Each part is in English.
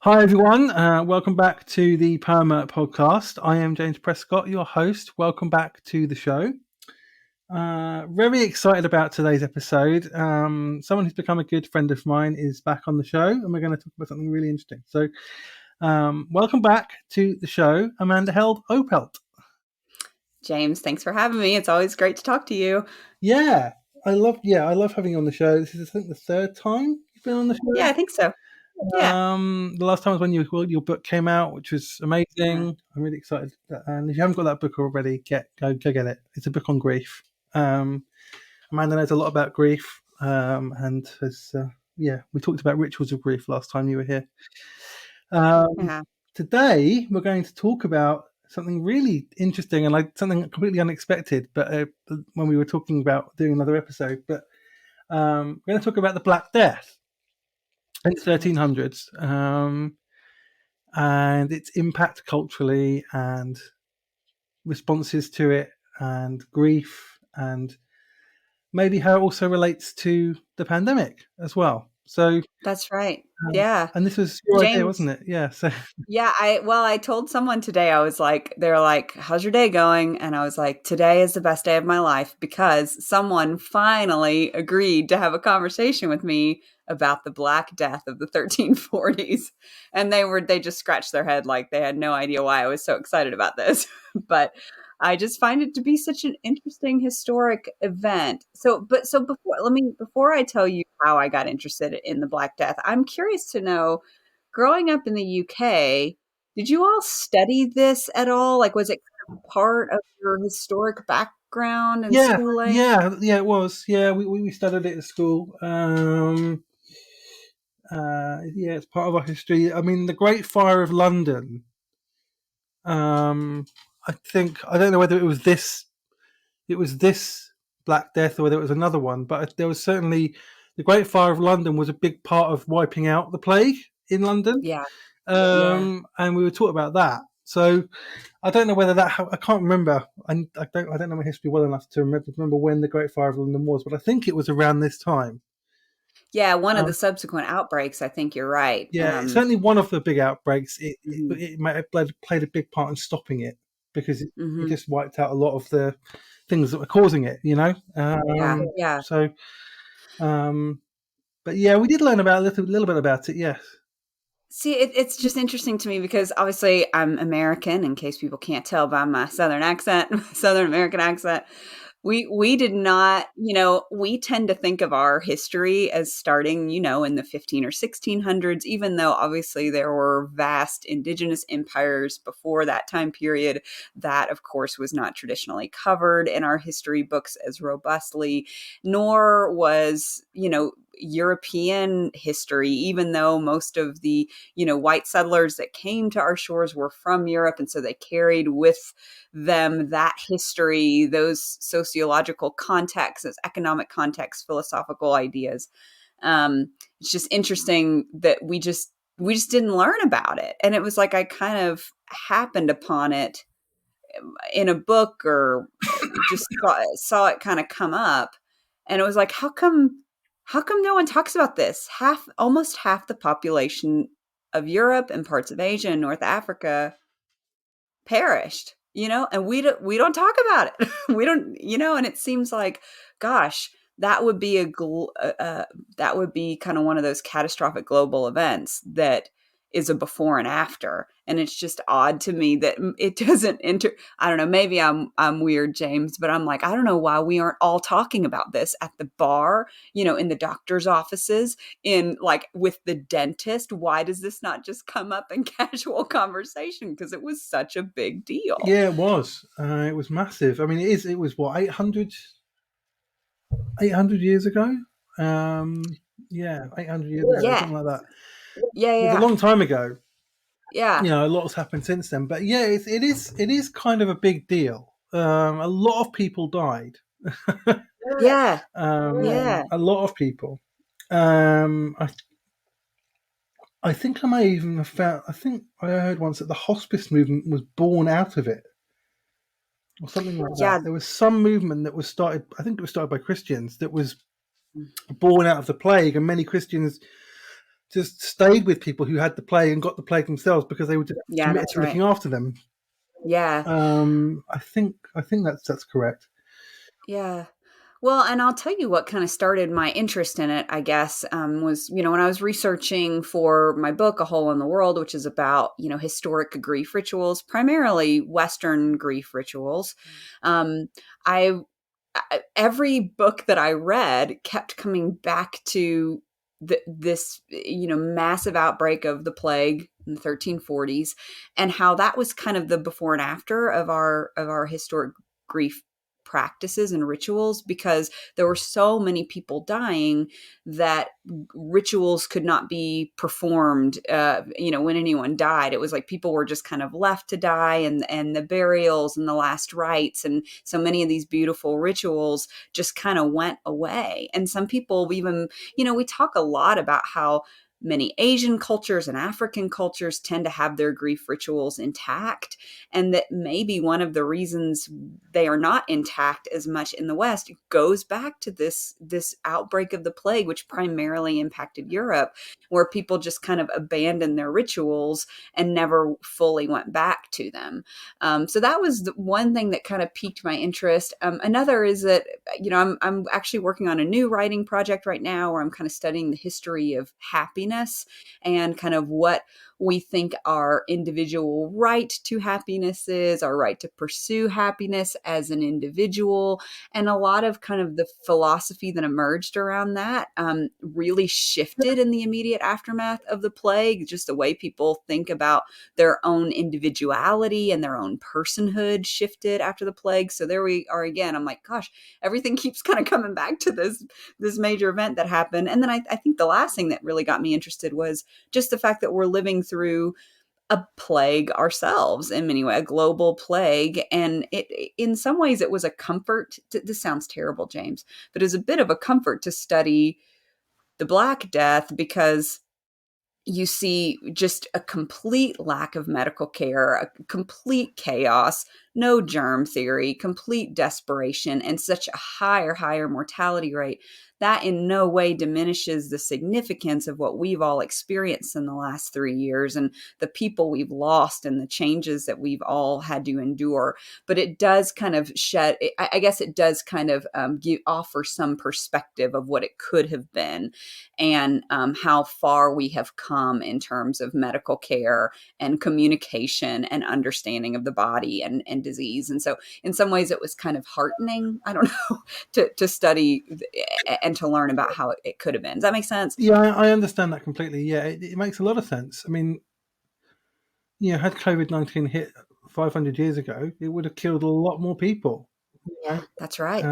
Hi, everyone. Welcome back to the Poema podcast. I am James Prescott, your host. Welcome back to the show. Very excited about today's episode. Someone who's become a good friend of mine is back on the show, and we're going to talk about something really interesting. So, welcome back to the show, Amanda Held Opelt. James, thanks for having me. It's always great to talk to you. Yeah, I love having you on the show. This is, I think, the third time you've been on the show. Yeah, I think so. Yeah. The last time was when your book came out, which was amazing. Yeah. I'm really excited. And if you haven't got that book already, go get it. It's a book on grief. Amanda knows a lot about grief, and has we talked about rituals of grief last time you were here. Today we're going to talk about something really interesting and something completely unexpected. But when we were talking about doing another episode, but we're going to talk about the Black Death in the 1300s, and its impact culturally and responses to it and grief, and maybe how it also relates to the pandemic as well. So that's right. Yeah. And this was your idea, wasn't it? Yeah. So yeah, I told someone today, they're like, how's your day going? And I was like, today is the best day of my life because someone finally agreed to have a conversation with me about the Black Death of the 1340s. And they just scratched their head like they had no idea why I was so excited about this. But I just find it to be such an interesting historic event. Before I tell you how I got interested in the Black Death, I'm curious to know, growing up in the UK, did you all study this at all? Like, was it kind of part of your historic background and schooling? Yeah, it was. Yeah, we studied it at school. It's part of our history. I mean, the Great Fire of London. I don't know whether it was this Black Death or whether it was another one, but there was certainly the Great Fire of London was a big part of wiping out the plague in London. Yeah. And we were taught about that. So I don't know whether I can't remember. I don't know my history well enough to remember when the Great Fire of London was, but I think it was around this time. Yeah, one of the subsequent outbreaks. I think you're right. Yeah, it's certainly one of the big outbreaks. It might have played a big part in stopping it because it just wiped out a lot of the things that were causing it. Yeah. So, but yeah, we did learn about a little bit about it. Yes. See, it's just interesting to me because obviously I'm American, in case people can't tell by my Southern American accent. We did not, we tend to think of our history as starting, in the 15 or 1600s, even though obviously there were vast indigenous empires before that time period. That, of course, was not traditionally covered in our history books as robustly, nor was, European history, even though most of the, white settlers that came to our shores were from Europe. And so they carried with them that history, those sociological contexts, those economic contexts, philosophical ideas. It's just interesting that we just didn't learn about it. And it was like I kind of happened upon it in a book or just saw it kind of come up. And it was like, how come no one talks about this? Almost half the population of Europe and parts of Asia and North Africa perished, and we don't talk about it. We don't, and it seems like, gosh, that would be that would be kind of one of those catastrophic global events that is a before and after. And it's just odd to me that it doesn't I don't know, maybe I'm weird, James, but I'm like, I don't know why we aren't all talking about this at the bar, in the doctor's offices, with the dentist. Why does this not just come up in casual conversation? Because it was such a big deal. Yeah, it was. It was massive. I mean, it was what, 800 years ago? 800 years ago, something like that. Yeah. It was a long time ago. Yeah. A lot has happened since then. But yeah, it is kind of a big deal. A lot of people died. Yeah. A lot of people. I think I may even have found. I think I heard once that the hospice movement was born out of it, or something like that. There was some movement that was started. I think it was started by Christians that was born out of the plague, and many Christians just stayed with people who had the plague and got the plague themselves because they were just Yeah, committed that's to looking right. after them. Yeah. I think that's correct. Yeah. Well, and I'll tell you what kind of started my interest in it, I guess, was, when I was researching for my book, A Hole in the World, which is about, historic grief rituals, primarily Western grief rituals. Um, I, every book that I read kept coming back to this, massive outbreak of the plague in the 1340s, and how that was kind of the before and after of our historic grief practices and rituals, because there were so many people dying that rituals could not be performed. When anyone died, it was like people were just kind of left to die, and the burials and the last rites, and so many of these beautiful rituals just kind of went away. And some people even, we talk a lot about how many Asian cultures and African cultures tend to have their grief rituals intact, and that maybe one of the reasons they are not intact as much in the West goes back to this outbreak of the plague, which primarily impacted Europe, where people just kind of abandoned their rituals and never fully went back to them. So that was the one thing that kind of piqued my interest. Another is that, I'm actually working on a new writing project right now where I'm kind of studying the history of happiness and kind of what we think our individual right to happiness is, our right to pursue happiness as an individual. And a lot of kind of the philosophy that emerged around that really shifted in the immediate aftermath of the plague, just the way people think about their own individuality and their own personhood shifted after the plague. So there we are again. I'm like, gosh, everything keeps kind of coming back to this major event that happened. And then I think the last thing that really got me interested was just the fact that we're living through a plague ourselves in many ways, a global plague. And in some ways, it was a comfort. This sounds terrible, James, but it's a bit of a comfort to study the Black Death, because you see just a complete lack of medical care, a complete chaos, no germ theory, complete desperation, and such a higher mortality rate. That in no way diminishes the significance of what we've all experienced in the last 3 years and the people we've lost and the changes that we've all had to endure. But it does kind of I guess it does kind of offer some perspective of what it could have been, and how far we have come in terms of medical care and communication and understanding of the body and disease. And so in some ways it was kind of heartening, I don't know, to study and to learn about how it could have been. Does that make sense? Yeah, I understand that completely. Yeah, it makes a lot of sense. I mean, had COVID-19 hit 500 years ago, it would have killed a lot more people. Yeah, that's right.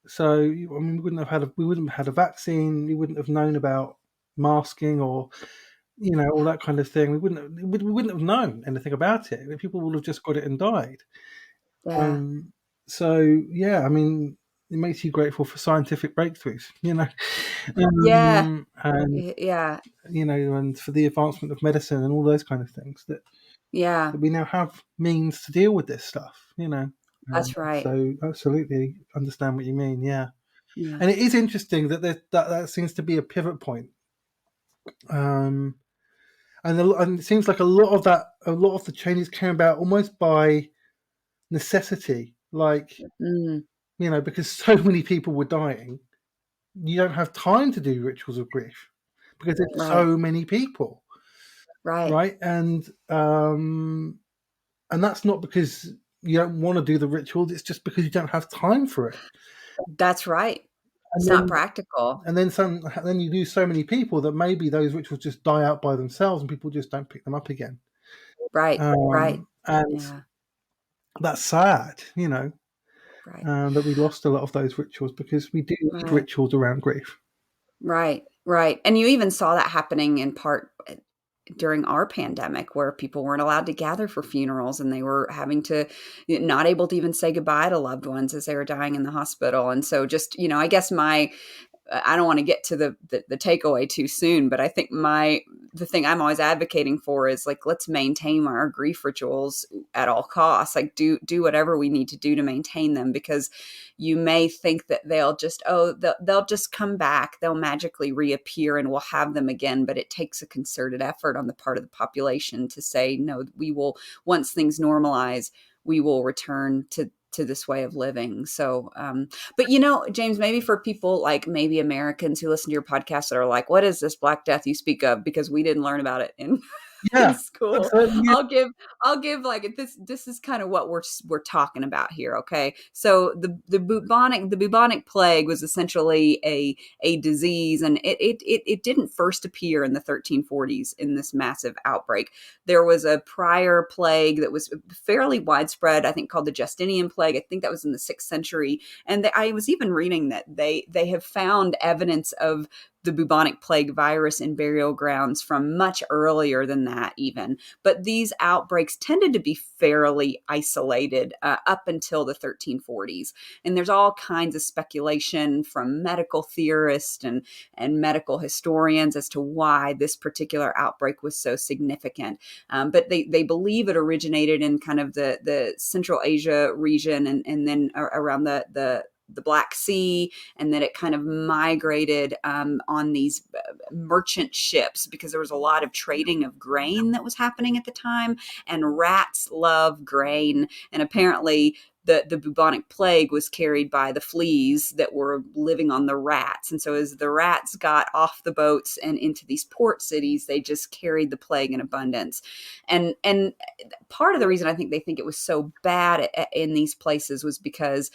So I mean, we wouldn't have had a vaccine. We wouldn't have known about masking or all that kind of thing. We wouldn't have known anything about it. People would have just got it and died. Yeah. So yeah, I mean, it makes you grateful for scientific breakthroughs, Yeah. and Yeah. and for the advancement of medicine and all those kind of things that Yeah. we now have means to deal with this stuff. That's right. So absolutely understand what you mean. Yeah. Yeah. And it is interesting that that seems to be a pivot point. And it seems like a lot of the changes came about almost by necessity, like Mm, because so many people were dying. You don't have time to do rituals of grief because there's right. so many people, Right. right? And that's not because you don't want to do the rituals; it's just because you don't have time for it. That's right. And It's not then practical. then you lose so many people that maybe those rituals just die out by themselves and people just don't pick them up again. Right. Right. And Yeah. that's sad, Right. that we lost a lot of those rituals because we do need Right. rituals around grief. Right. Right. And you even saw that happening in part during our pandemic, where people weren't allowed to gather for funerals and they were having to, not able to even say goodbye to loved ones as they were dying in the hospital. And so just, I guess I don't want to get to the takeaway too soon, but I think the thing I'm always advocating for is like, let's maintain our grief rituals at all costs. Like do whatever we need to do to maintain them, because you may think that they'll just come back, they'll magically reappear and we'll have them again. But it takes a concerted effort on the part of the population to say, no, we will, once things normalize, we will return to this way of living. So, but James, maybe for people like maybe Americans who listen to your podcast that are like, what is this Black Death you speak of? Because we didn't learn about it in in Yeah, school. absolutely. Yeah. I'll give like this is kind of what we're talking about here. Okay. So the bubonic plague was essentially a disease, and it didn't first appear in the 1340s in this massive outbreak. There was a prior plague that was fairly widespread, I think, called the Justinian plague. I think that was in the 6th century. And I was even reading that they have found evidence of the bubonic plague virus in burial grounds from much earlier than that even. But these outbreaks tended to be fairly isolated up until the 1340s. And there's all kinds of speculation from medical theorists and medical historians as to why this particular outbreak was so significant. But they believe it originated in kind of the Central Asia region, and then around the Black Sea, and that it kind of migrated on these merchant ships, because there was a lot of trading of grain that was happening at the time, and rats love grain. And apparently the bubonic plague was carried by the fleas that were living on the rats. And so as the rats got off the boats and into these port cities, they just carried the plague in abundance. And part of the reason I think they think it was so bad in these places was because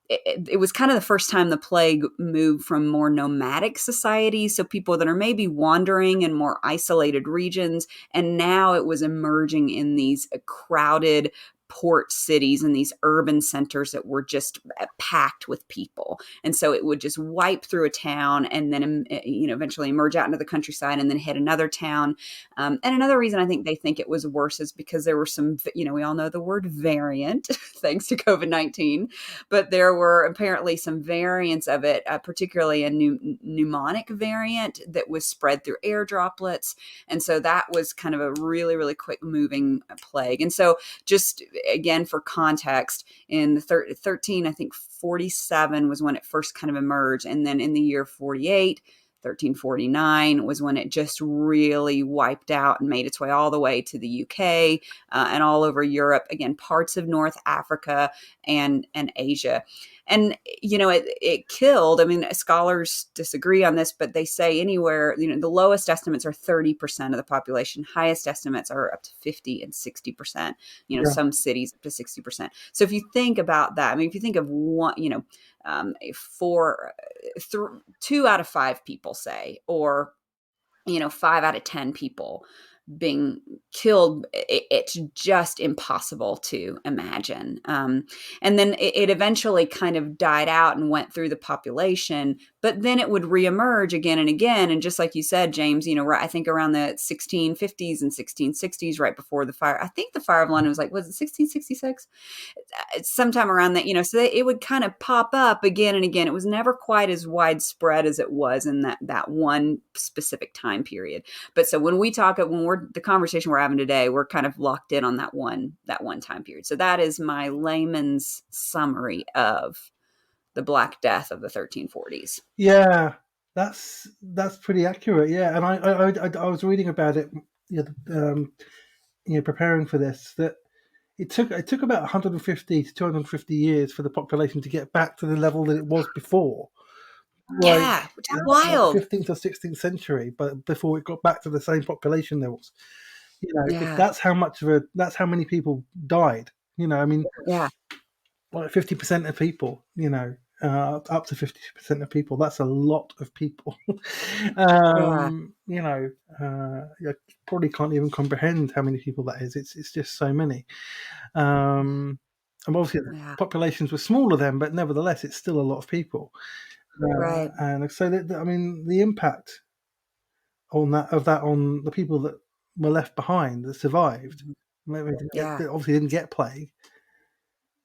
it was kind of the first time the plague moved from more nomadic societies, so people that are maybe wandering in more isolated regions, and now it was emerging in these crowded port cities and these urban centers that were just packed with people. And so it would just wipe through a town, and then eventually emerge out into the countryside and then hit another town. And another reason I think they think it was worse is because there were some, we all know the word variant thanks to COVID-19, but there were apparently some variants of it, particularly a pneumonic variant that was spread through air droplets. And so that was kind of a really, really quick moving plague. And so just again, for context, in the 1347 was when it first kind of emerged. And then in the year 1349 was when it just really wiped out and made its way all the way to the UK and all over Europe, again, parts of North Africa and Asia. And, it killed, scholars disagree on this, but they say anywhere, the lowest estimates are 30% of the population. Highest estimates are up to 50 and 60%, Yeah. some cities up to 60%. So if you think about that, if you think of one, 2 out of 5 people say, or, 5 out of 10 people being killed, it's just impossible to imagine. And then it eventually kind of died out and went through the population, but then it would reemerge again and again. And just like you said, James, I think around the 1650s and 1660s, right before the fire, I think the fire of London was it 1666? Sometime around that, so it would kind of pop up again and again. It was never quite as widespread as it was in that one specific time period. But so when we're the conversation we're having today, we're kind of locked in on that one time period. So that is my layman's summary of the Black Death of the 1340s. Yeah, that's pretty accurate. Yeah, and I was reading about it, preparing for this, that it took about 150 to 250 years for the population to get back to the level that it was before. Yeah, which is wild. 15th or 16th century, but before it got back to the same population levels. Yeah. That's how many people died. Yeah. Like 50% of people, up to 50% of people. That's a lot of people. You probably can't even comprehend how many people that is. It's just so many. And obviously the populations were smaller then, but nevertheless, it's still a lot of people. Right. And so the impact on the people that were left behind, that survived, obviously didn't get plague,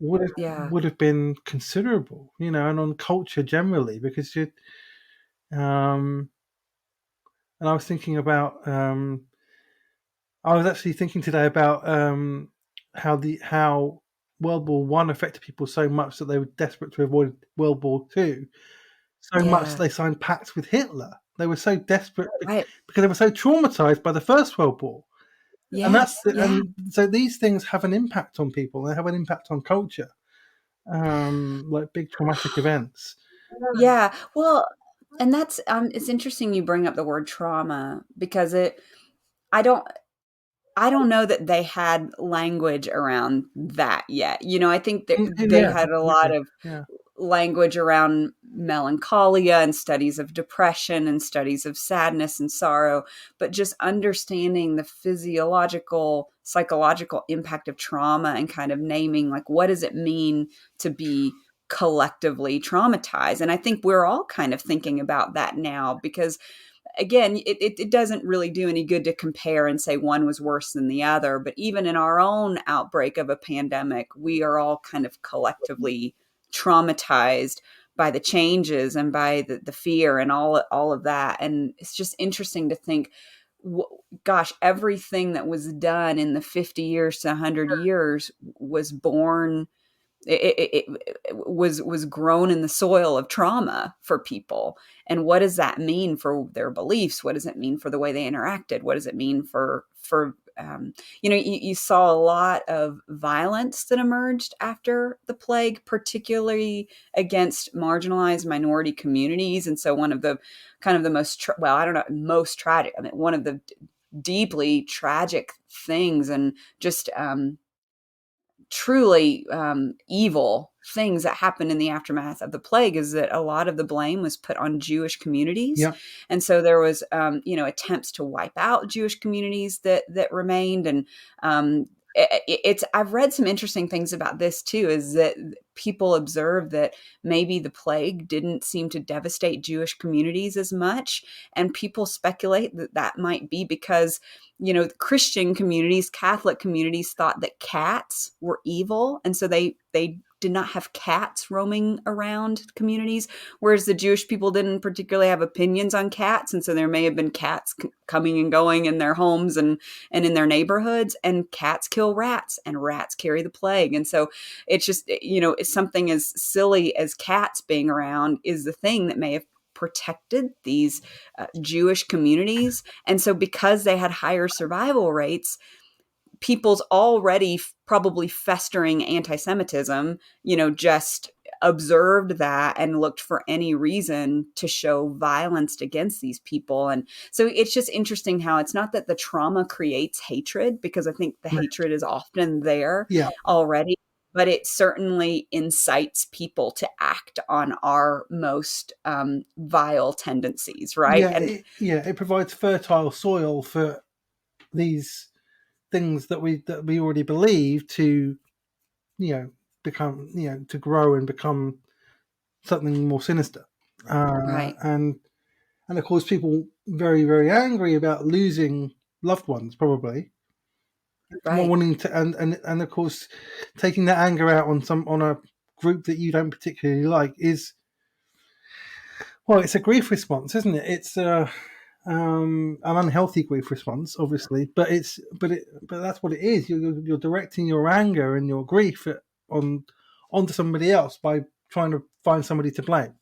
would have been considerable, and on culture generally, because And I was thinking about. I was actually thinking today about how World War One affected people so much that they were desperate to avoid World War Two. So much Yeah. they signed pacts with Hitler. They were so desperate Right. because they were so traumatized by the First World War, and Yes. Yeah. so these things have an impact on people. They have an impact on culture, like big traumatic events. Yeah. Well, and that's it's interesting you bring up the word trauma because I don't I don't know that they had language around that yet. I think that they Yeah, had a lot absolutely. of Yeah, language around melancholia and studies of depression and studies of sadness and sorrow, but just understanding the physiological, psychological impact of trauma and kind of naming, like, what does it mean to be collectively traumatized? And I think we're all kind of thinking about that now because again, it doesn't really do any good to compare and say one was worse than the other. But even in our own outbreak of a pandemic, we are all kind of collectively traumatized by the changes and by the fear and all of that. And it's just interesting to think, gosh, everything that was done in the 50 years to 100 years was born it was grown in the soil of trauma for people. And what does that mean for their beliefs? What does it mean for the way they interacted? What does it mean for you saw a lot of violence that emerged after the plague, particularly against marginalized minority communities. And so one of the kind of the well, I don't know, most tragic, I mean, one of the deeply tragic things and just truly evil things that happened in the aftermath of the plague is that a lot of the blame was put on Jewish communities, yeah, and so there was attempts to wipe out Jewish communities that remained, and it's I've read some interesting things about this too. Is that people observed that maybe the plague didn't seem to devastate Jewish communities as much, and people speculate that that might be because Christian communities, Catholic communities thought that cats were evil. And so they did not have cats roaming around communities, whereas the Jewish people didn't particularly have opinions on cats. And so there may have been cats coming and going in their homes and in their neighborhoods, and cats kill rats and rats carry the plague. And so it's just, it's something as silly as cats being around is the thing that may have protected these Jewish communities. And so because they had higher survival rates, people's already probably festering anti-Semitism, just observed that and looked for any reason to show violence against these people. And so it's just interesting how it's not that the trauma creates hatred, because I think the hatred is often there yeah, already, but it certainly incites people to act on our most vile tendencies, right? yeah. And It provides fertile soil for these things that we already believe to become to grow and become something more sinister, right, and of course people very very angry about losing loved ones, probably not right, wanting to, and of course taking that anger out on a group that you don't particularly like is, well, it's a grief response, isn't it? It's an unhealthy grief response, obviously, but that's what it is. You're directing your anger and your grief on onto somebody else by trying to find somebody to blame.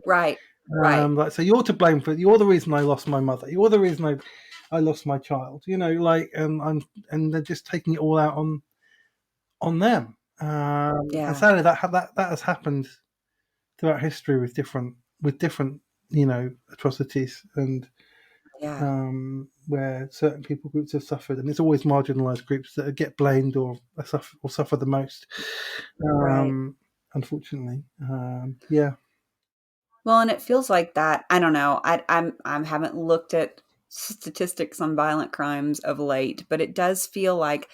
right, right. Like, so you're to blame for, you're the reason I lost my mother. You're the reason I lost my child. Like, and they're just taking it all out on them. And Yeah, sadly, that has happened throughout history with different atrocities, and yeah, where certain people groups have suffered, and it's always marginalised groups that get blamed or suffer the most. right. Um, Unfortunately, yeah, Well, and it feels like that. I don't know. I haven't looked at statistics on violent crimes of late, but it does feel like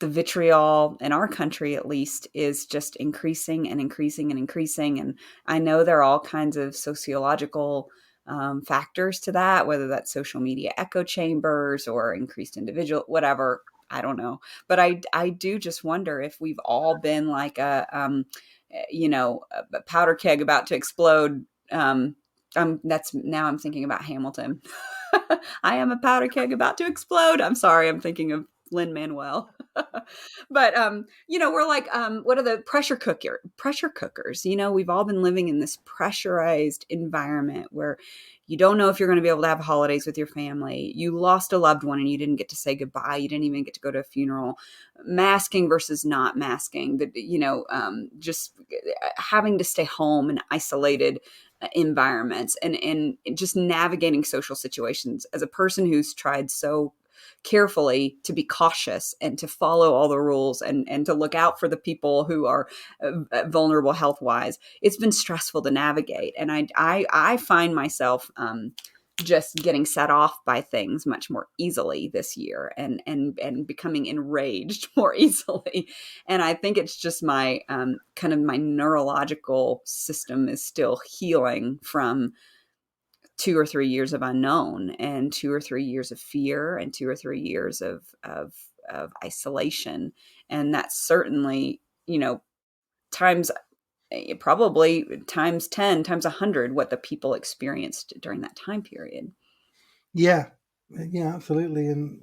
the vitriol in our country, at least, is just increasing and increasing and increasing. And I know there are all kinds of sociological factors to that, whether that's social media echo chambers or increased individual, whatever. I don't know, but I do just wonder if we've all been like a powder keg about to explode. That's now I'm thinking about Hamilton. I am a powder keg about to explode. I'm sorry, I'm thinking of Lin-Manuel. But we're like, what are the pressure cookers? We've all been living in this pressurized environment where you don't know if you're going to be able to have holidays with your family. You lost a loved one and you didn't get to say goodbye. You didn't even get to go to a funeral. Masking versus not masking. Just having to stay home and isolated environments, and just navigating social situations. As a person who's tried so carefully to be cautious and to follow all the rules, and to look out for the people who are vulnerable health wise, it's been stressful to navigate. And I find myself just getting set off by things much more easily this year, and becoming enraged more easily. And I think it's just my kind of my neurological system is still healing from 2 or 3 years of unknown, and 2 or 3 years of fear, and 2 or 3 years of isolation. And that's certainly, times probably times 10, times 100 what the people experienced during that time period. Yeah, absolutely, and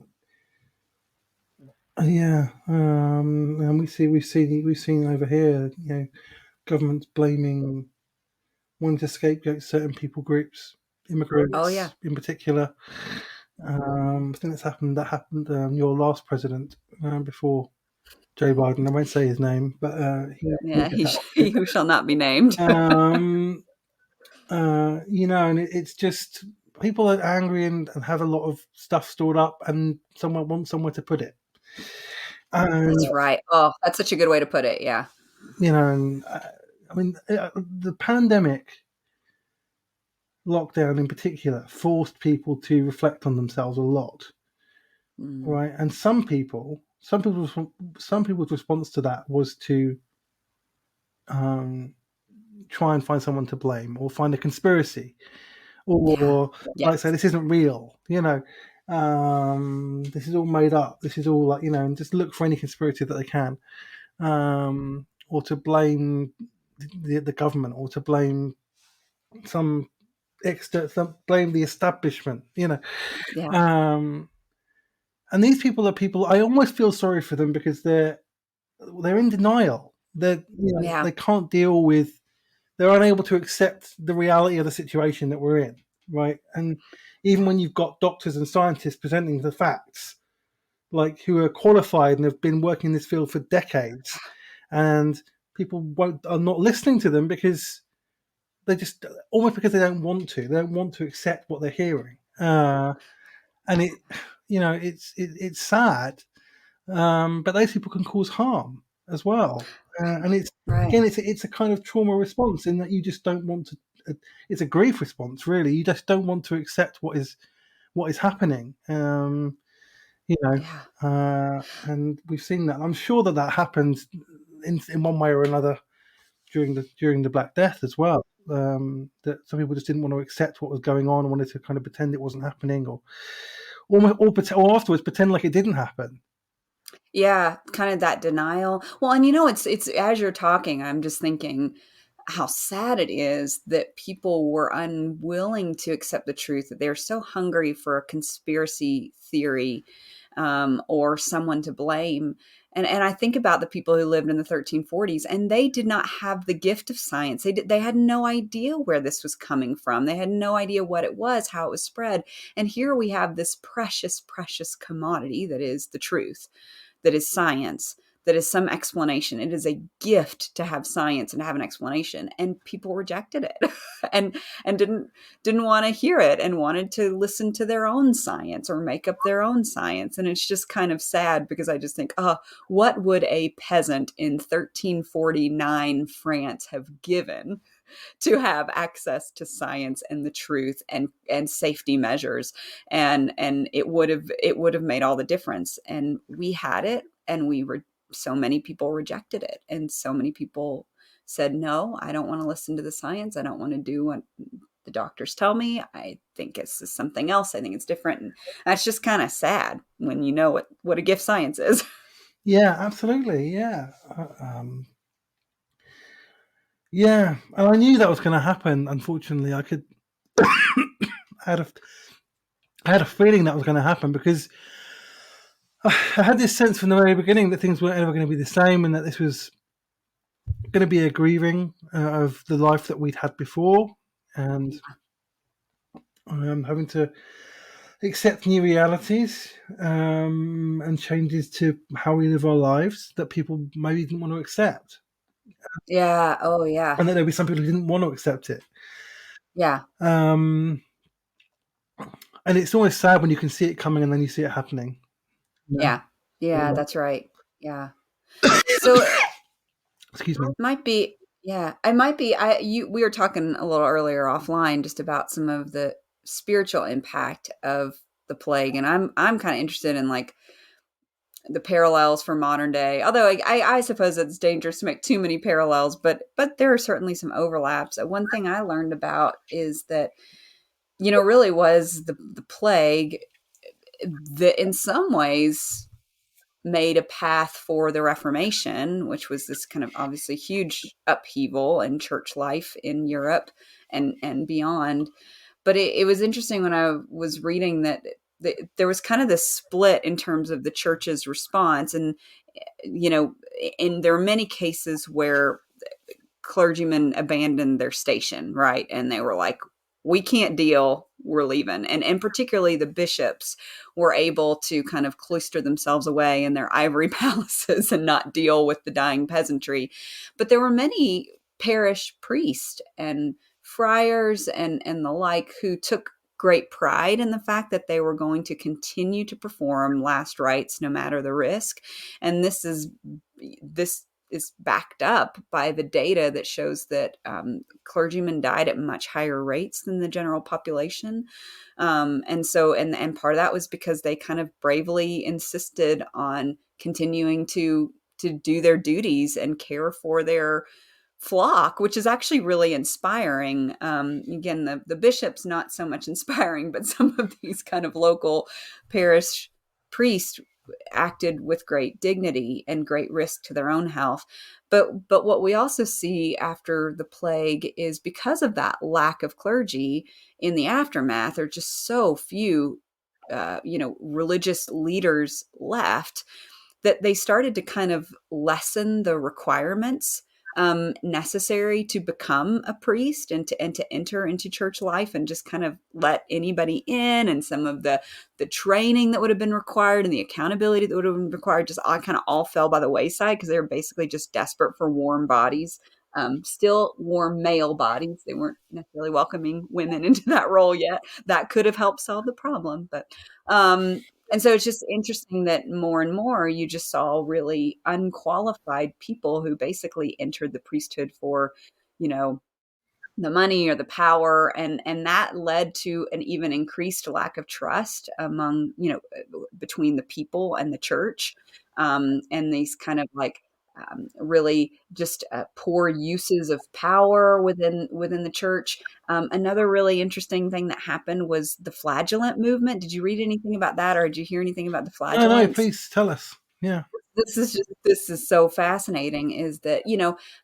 and we've seen over here, governments wanting to scapegoat certain people groups, Oh yeah. immigrants in particular. I think that happened your last president, before Joe Biden. I won't say his name, but he'll Yeah, get that. he who shall not be named. And it's just people are angry and have a lot of stuff stored up, and someone wants somewhere to put it. And That's right. Oh, that's such a good way to put it. Yeah. The pandemic lockdown in particular forced people to reflect on themselves a lot, right? And some people's response to that was to try and find someone to blame, or find a conspiracy, or Yeah. like say this isn't real, this is all made up, this is all like, and just look for any conspiracy that they can, or to blame the government, or to blame some blame the establishment, Yeah. and these people are people I almost feel sorry for them, because they're in denial. Yeah. They can't deal with, they're unable to accept the reality of the situation that we're in, right? And even when you've got doctors and scientists presenting the facts, like, who are qualified and have been working in this field for decades, and people are not listening to them, because they just, almost because they don't want to accept what they're hearing, and it's sad, but those people can cause harm as well, and it's Right. again it's a kind of trauma response, in that you just don't want to. It's a grief response, really. You just don't want to accept what is happening. Yeah. And we've seen that. I'm sure that happened in one way or another during the Black Death as well. That some people just didn't want to accept what was going on, and wanted to kind of pretend it wasn't happening, or afterwards pretend like it didn't happen. Yeah, kind of that denial. Well, and it's as you're talking, I'm just thinking how sad it is that people were unwilling to accept the truth, that they're so hungry for a conspiracy theory, or someone to blame. And I think about the people who lived in the 1340s, and they did not have the gift of science. They had no idea where this was coming from. They had no idea what it was, how it was spread. And here we have this precious, precious commodity that is the truth, that is science, that is some explanation. It is a gift to have science and have an explanation, and people rejected it and didn't want to hear it, and wanted to listen to their own science or make up their own science. And it's just kind of sad, because I just think, what would a peasant in 1349 France have given to have access to science and the truth, and safety measures, and it would have made all the difference. And we had it, and so many people rejected it, and so many people said, no, I don't want to listen to the science, I don't want to do what the doctors tell me, I think it's something else, I think it's different. And that's just kind of sad, when you know what a gift science is. Yeah, absolutely. Yeah. Yeah, and I knew that was going to happen. Unfortunately, I had I had a feeling that was going to happen because I had this sense from the very beginning that things weren't ever going to be the same, and that this was going to be a grieving of the life that we'd had before, and having to accept new realities and changes to how we live our lives that people maybe didn't want to accept, Yeah. Oh, yeah. and that there'd be some people who didn't want to accept it. Yeah. Um, and it's always sad when you can see it coming and then you see it happening. Yeah. Yeah, Yeah. that's right. Yeah. So Excuse me. might be, yeah, I might be. We were talking a little earlier offline just about some of the spiritual impact of the plague, and I'm kind of interested in like the parallels for modern day. Although I suppose it's dangerous to make too many parallels, but there are certainly some overlaps. One thing I learned about is that really was the plague that in some ways made a path for the Reformation, which was this kind of obviously huge upheaval in church life in Europe and beyond. But it was interesting when I was reading that there was kind of this split in terms of the church's response, and and there are many cases where clergymen abandoned their station, right? And they were like, we can't deal, we're leaving. And particularly the bishops were able to kind of cloister themselves away in their ivory palaces and not deal with the dying peasantry. But there were many parish priests and friars and the like who took great pride in the fact that they were going to continue to perform last rites no matter the risk. And this is backed up by the data that shows that clergymen died at much higher rates than the general population. And part of that was because they kind of bravely insisted on continuing to do their duties and care for their flock, which is actually really inspiring. Again, the bishop's not so much inspiring, but some of these kind of local parish priests acted with great dignity and great risk to their own health. But what we also see after the plague is because of that lack of clergy in the aftermath, there are just so few religious leaders left that they started to kind of lessen the requirements necessary to become a priest and to enter into church life, and just kind of let anybody in. And some of the training that would have been required and the accountability that would have been required just all fell by the wayside because they were basically just desperate for warm bodies. Still warm male bodies. They weren't necessarily welcoming women into that role yet. That could have helped solve the problem, but and so it's just interesting that more and more you just saw really unqualified people who basically entered the priesthood for, you know, the money or the power, and that led to an even increased lack of trust among, between the people and the church, and these kind of like really just poor uses of power within the church. Another really interesting thing that happened was the flagellant movement. Did you read anything about that, or did you hear anything about the No, no, flagellants? please tell us. Yeah. This is so fascinating, is that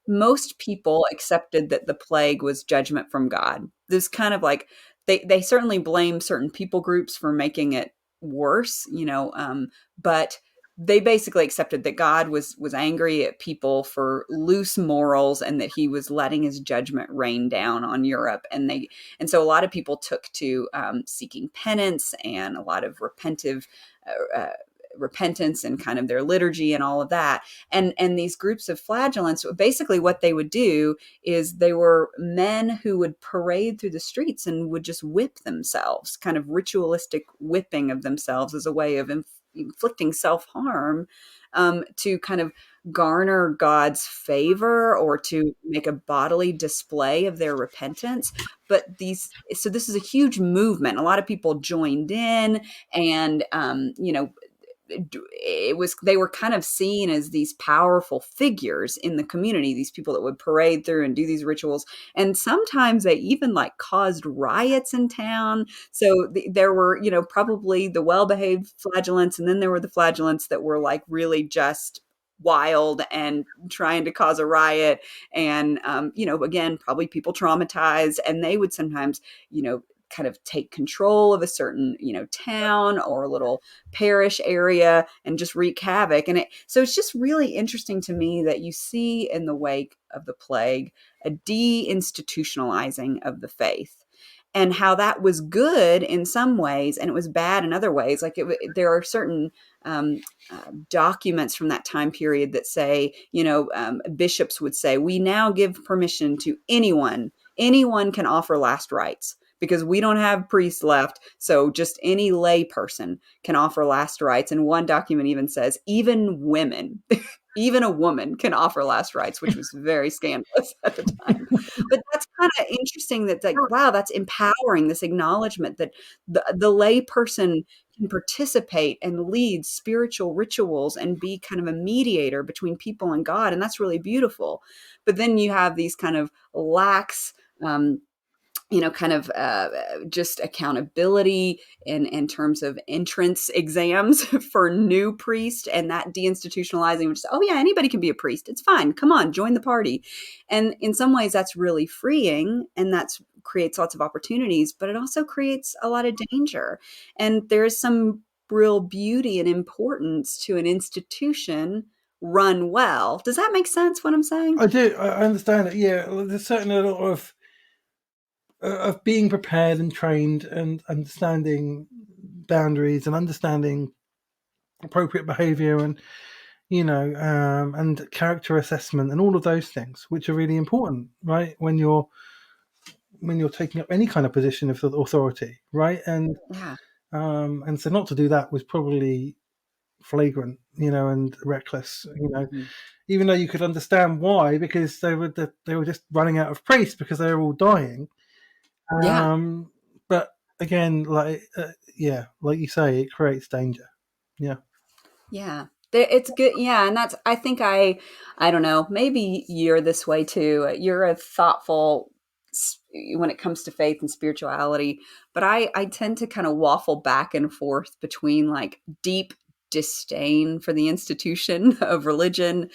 most people accepted that the plague was judgment from God. This kind of like they certainly blame certain people groups for making it worse, but they basically accepted that God was angry at people for loose morals and that he was letting his judgment rain down on Europe. And so a lot of people took to seeking penance and a lot of uh, repentance and kind of their liturgy and all of that. And these groups of flagellants, basically what they would do is they were men who would parade through the streets and would just whip themselves, kind of ritualistic whipping of themselves as a way of inflicting self-harm, to kind of garner God's favor or to make a bodily display of their repentance. So this is a huge movement. A lot of people joined in, and they were kind of seen as these powerful figures in the community, these people that would parade through and do these rituals, and sometimes they even like caused riots in town. So there were probably the well-behaved flagellants, and then there were the flagellants that were like really just wild and trying to cause a riot, and again, probably people traumatized, and they would sometimes kind of take control of a certain, town or a little parish area and just wreak havoc. So it's just really interesting to me that you see in the wake of the plague a deinstitutionalizing of the faith, and how that was good in some ways and it was bad in other ways. Like there are certain um, documents from that time period that say, bishops would say, we now give permission to anyone can offer last rites because we don't have priests left. So just any lay person can offer last rites. And one document even says, even women, even a woman can offer last rites, which was very scandalous at the time. But that's kind of interesting that, like, wow, that's empowering, this acknowledgement that the lay person can participate and lead spiritual rituals and be kind of a mediator between people and God. And that's really beautiful. But then you have these kind of lax, kind of just accountability in terms of entrance exams for new priests, and that deinstitutionalizing, which is, oh yeah, anybody can be a priest. It's fine. Come on, join the party. And in some ways that's really freeing, and that's creates lots of opportunities, but it also creates a lot of danger. And there's some real beauty and importance to an institution run well. Does that make sense, what I'm saying? I do. I understand it. Yeah, well, there's certainly a lot of being prepared and trained and understanding boundaries and understanding appropriate behavior and and character assessment and all of those things, which are really important, right? When you're taking up any kind of position of authority, right? And Yeah. and so not to do that was probably flagrant, and reckless, Mhm. even though you could understand why, because they were just running out of priests because they were all dying. Yeah. But again, like you say, it creates danger. Yeah. Yeah. It's good. Yeah. And I think I don't know, maybe you're this way too. You're a thoughtful when it comes to faith and spirituality, but I tend to kind of waffle back and forth between like deep disdain for the institution of religion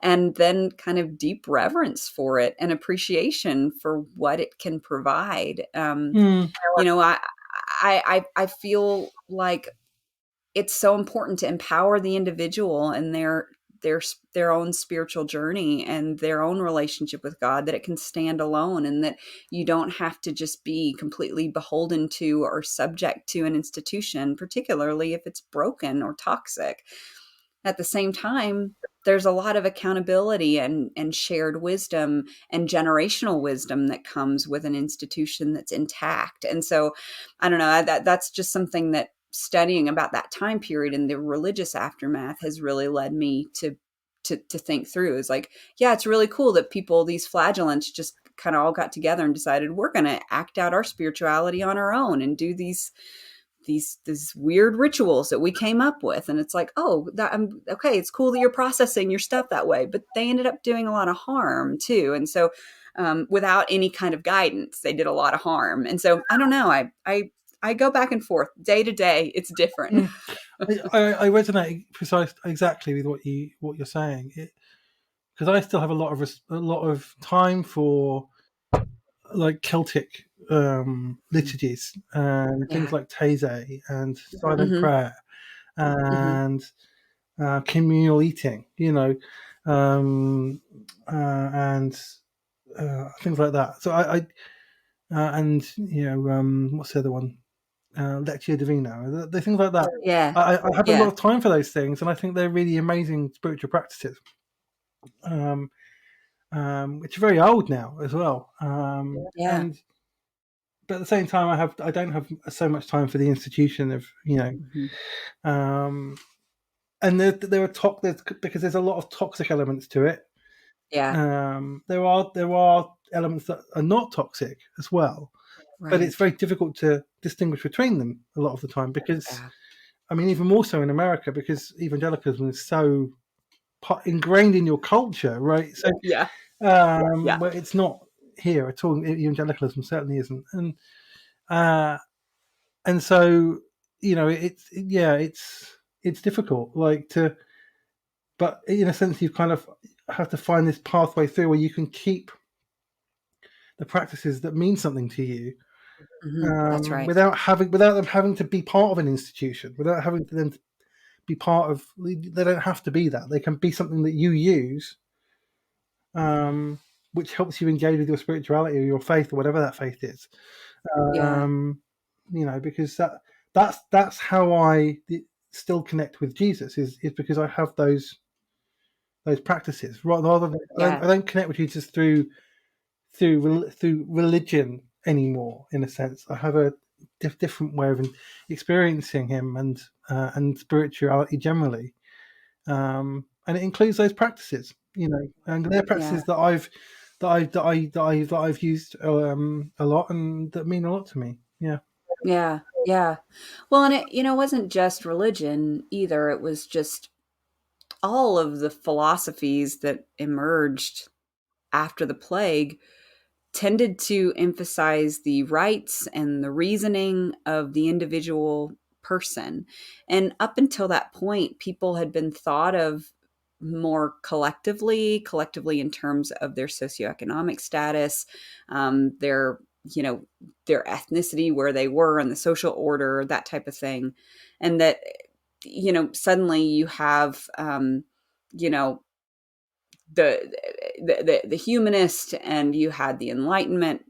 and then kind of deep reverence for it and appreciation for what it can provide. Mm. You know, I feel like it's so important to empower the individual and their own spiritual journey and their own relationship with God, that it can stand alone and that you don't have to just be completely beholden to or subject to an institution, particularly if it's broken or toxic. At the same time, there's a lot of accountability and shared wisdom and generational wisdom that comes with an institution that's intact. And so I don't know, that's just something that studying about that time period and the religious aftermath has really led me to think through. Is like, yeah, it's really cool that people, these flagellants, just kind of all got together and decided we're going to act out our spirituality on our own and do these weird rituals that we came up with. And it's like, oh, that okay, it's cool that you're processing your stuff that way, but they ended up doing a lot of harm too. And so without any kind of guidance, they did a lot of harm. And so I don't know, I go back and forth day to day. It's different. Mm. I resonate exactly with what you're saying, because I still have a lot of time for like Celtic liturgies and things Yeah. like Taizé and silent Hmm. prayer Hmm. and communal eating, and things like that. So I and what's the other one? Lectio Divina, the things like that. Yeah. I have a lot Yeah. of time for those things, and I think they're really amazing spiritual practices, um, which are very old now as well. Yeah. And but at the same time, I don't have so much time for the institution of Hmm. um, and there are because there's a lot of toxic elements to it. Yeah. There are elements that are not toxic as well, but it's Right. very difficult to distinguish between them a lot of the time because Yeah. I mean, even more so in America because evangelicalism is so ingrained in your culture, right? So, Yeah. Yeah. but it's not here at all. Evangelicalism certainly isn't, uh, and so it's difficult, like but in a sense, you kind of have to find this pathway through where you can keep the practices that mean something to you, That's right. without them having to be part of an institution, without having to them be part of. They don't have to be that. They can be something that you use, which helps you engage with your spirituality or your faith or whatever that faith is. Yeah. Because that's how I still connect with Jesus is because I have those practices rather than Yeah. I don't connect with Jesus through religion anymore. In a sense, I have a different way of experiencing Him and spirituality generally, and it includes those practices. And they're Yeah. practices that I've used a lot and that mean a lot to me. Yeah. Yeah. Yeah. Well, and it wasn't just religion either. It was just all of the philosophies that emerged after the plague tended to emphasize the rights and the reasoning of the individual person. And up until that point, people had been thought of more collectively in terms of their socioeconomic status, their their ethnicity, where they were in the social order, that type of thing. And that suddenly you have you know the the humanist, and you had the Enlightenment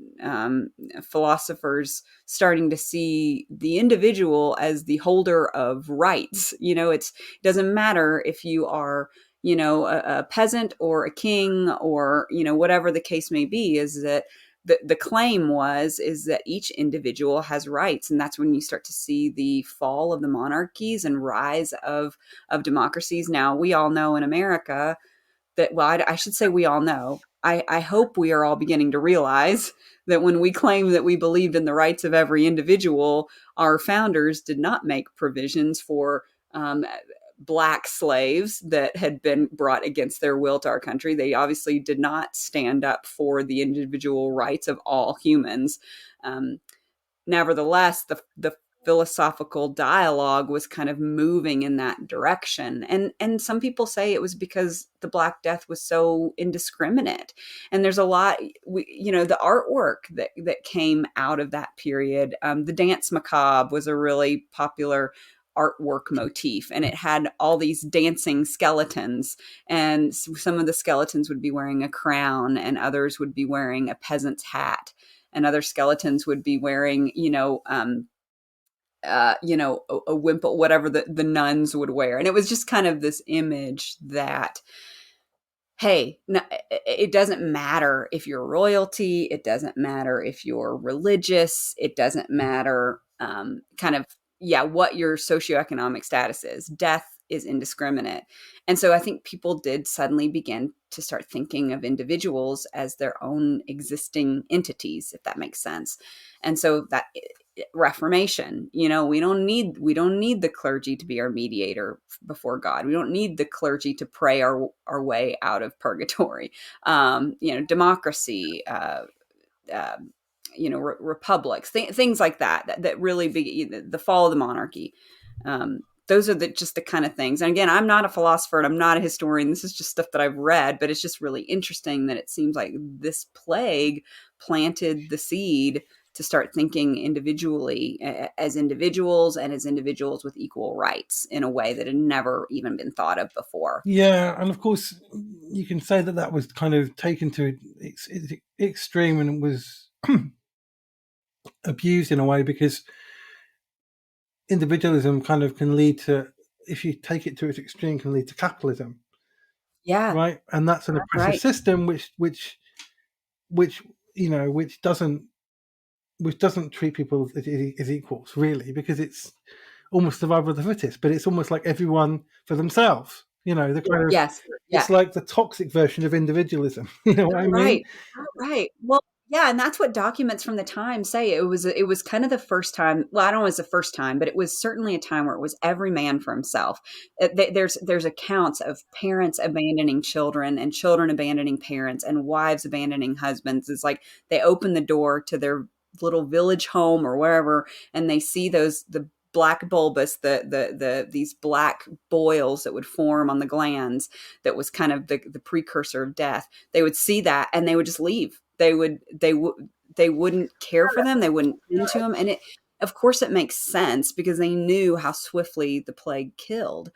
philosophers starting to see the individual as the holder of rights. It doesn't matter if you are a peasant or a king, or whatever the case may be. Is that the claim is that each individual has rights, and that's when you start to see the fall of the monarchies and rise of democracies. Now, we all know in America that, well, I should say we all know. I hope we are all beginning to realize that when we claim that we believed in the rights of every individual, our founders did not make provisions for Black slaves that had been brought against their will to our country. They obviously did not stand up for the individual rights of all humans. Um, Nevertheless, the philosophical dialogue was kind of moving in that direction. And some people say it was because the Black Death was so indiscriminate. And there's a lot, the artwork that came out of that period. The dance macabre was a really popular artwork motif, and it had all these dancing skeletons, and some of the skeletons would be wearing a crown, and others would be wearing a peasant's hat, and other skeletons would be wearing, a wimple, whatever the nuns would wear. And it was just kind of this image that, hey, no, it doesn't matter if you're royalty, it doesn't matter if you're religious, it doesn't matter kind of, yeah, what your socioeconomic status is. Death is indiscriminate. And so I think people did suddenly begin to start thinking of individuals as their own existing entities, if that makes sense. And so that Reformation, we don't need the clergy to be our mediator before God. We don't need the clergy to pray our way out of purgatory. Democracy, republics, things like that really the fall of the monarchy. Those are just the kind of things. And again, I'm not a philosopher and I'm not a historian. This is just stuff that I've read, but it's just really interesting that it seems like this plague planted the seed to start thinking individually as individuals, and as individuals with equal rights in a way that had never even been thought of before. Yeah, and of course, you can say that was kind of taken to its extreme and was abused in a way, because individualism kind of can lead to, if you take it to its extreme, can lead to capitalism. Yeah, Right, and that's an oppressive right. system, which doesn't treat people as equals, really, because it's almost survival of the fittest, but it's almost like everyone for themselves. The kind of, Yes. Yeah. it's like the toxic version of individualism. You know what I mean? Right. Right. Well, yeah, and that's what documents from the time say. It was kind of the first time. Well, I don't know if it's the first time, but it was certainly a time where it was every man for himself. There's accounts of parents abandoning children, and children abandoning parents, and wives abandoning husbands. It's like they open the door to their little village home or wherever, and they see the black bulbous, these black boils that would form on the glands, that was kind of the precursor of death. They would see that and they would just leave. wouldn't care for them. They wouldn't tend to them. And of course it makes sense because they knew how swiftly the plague killed.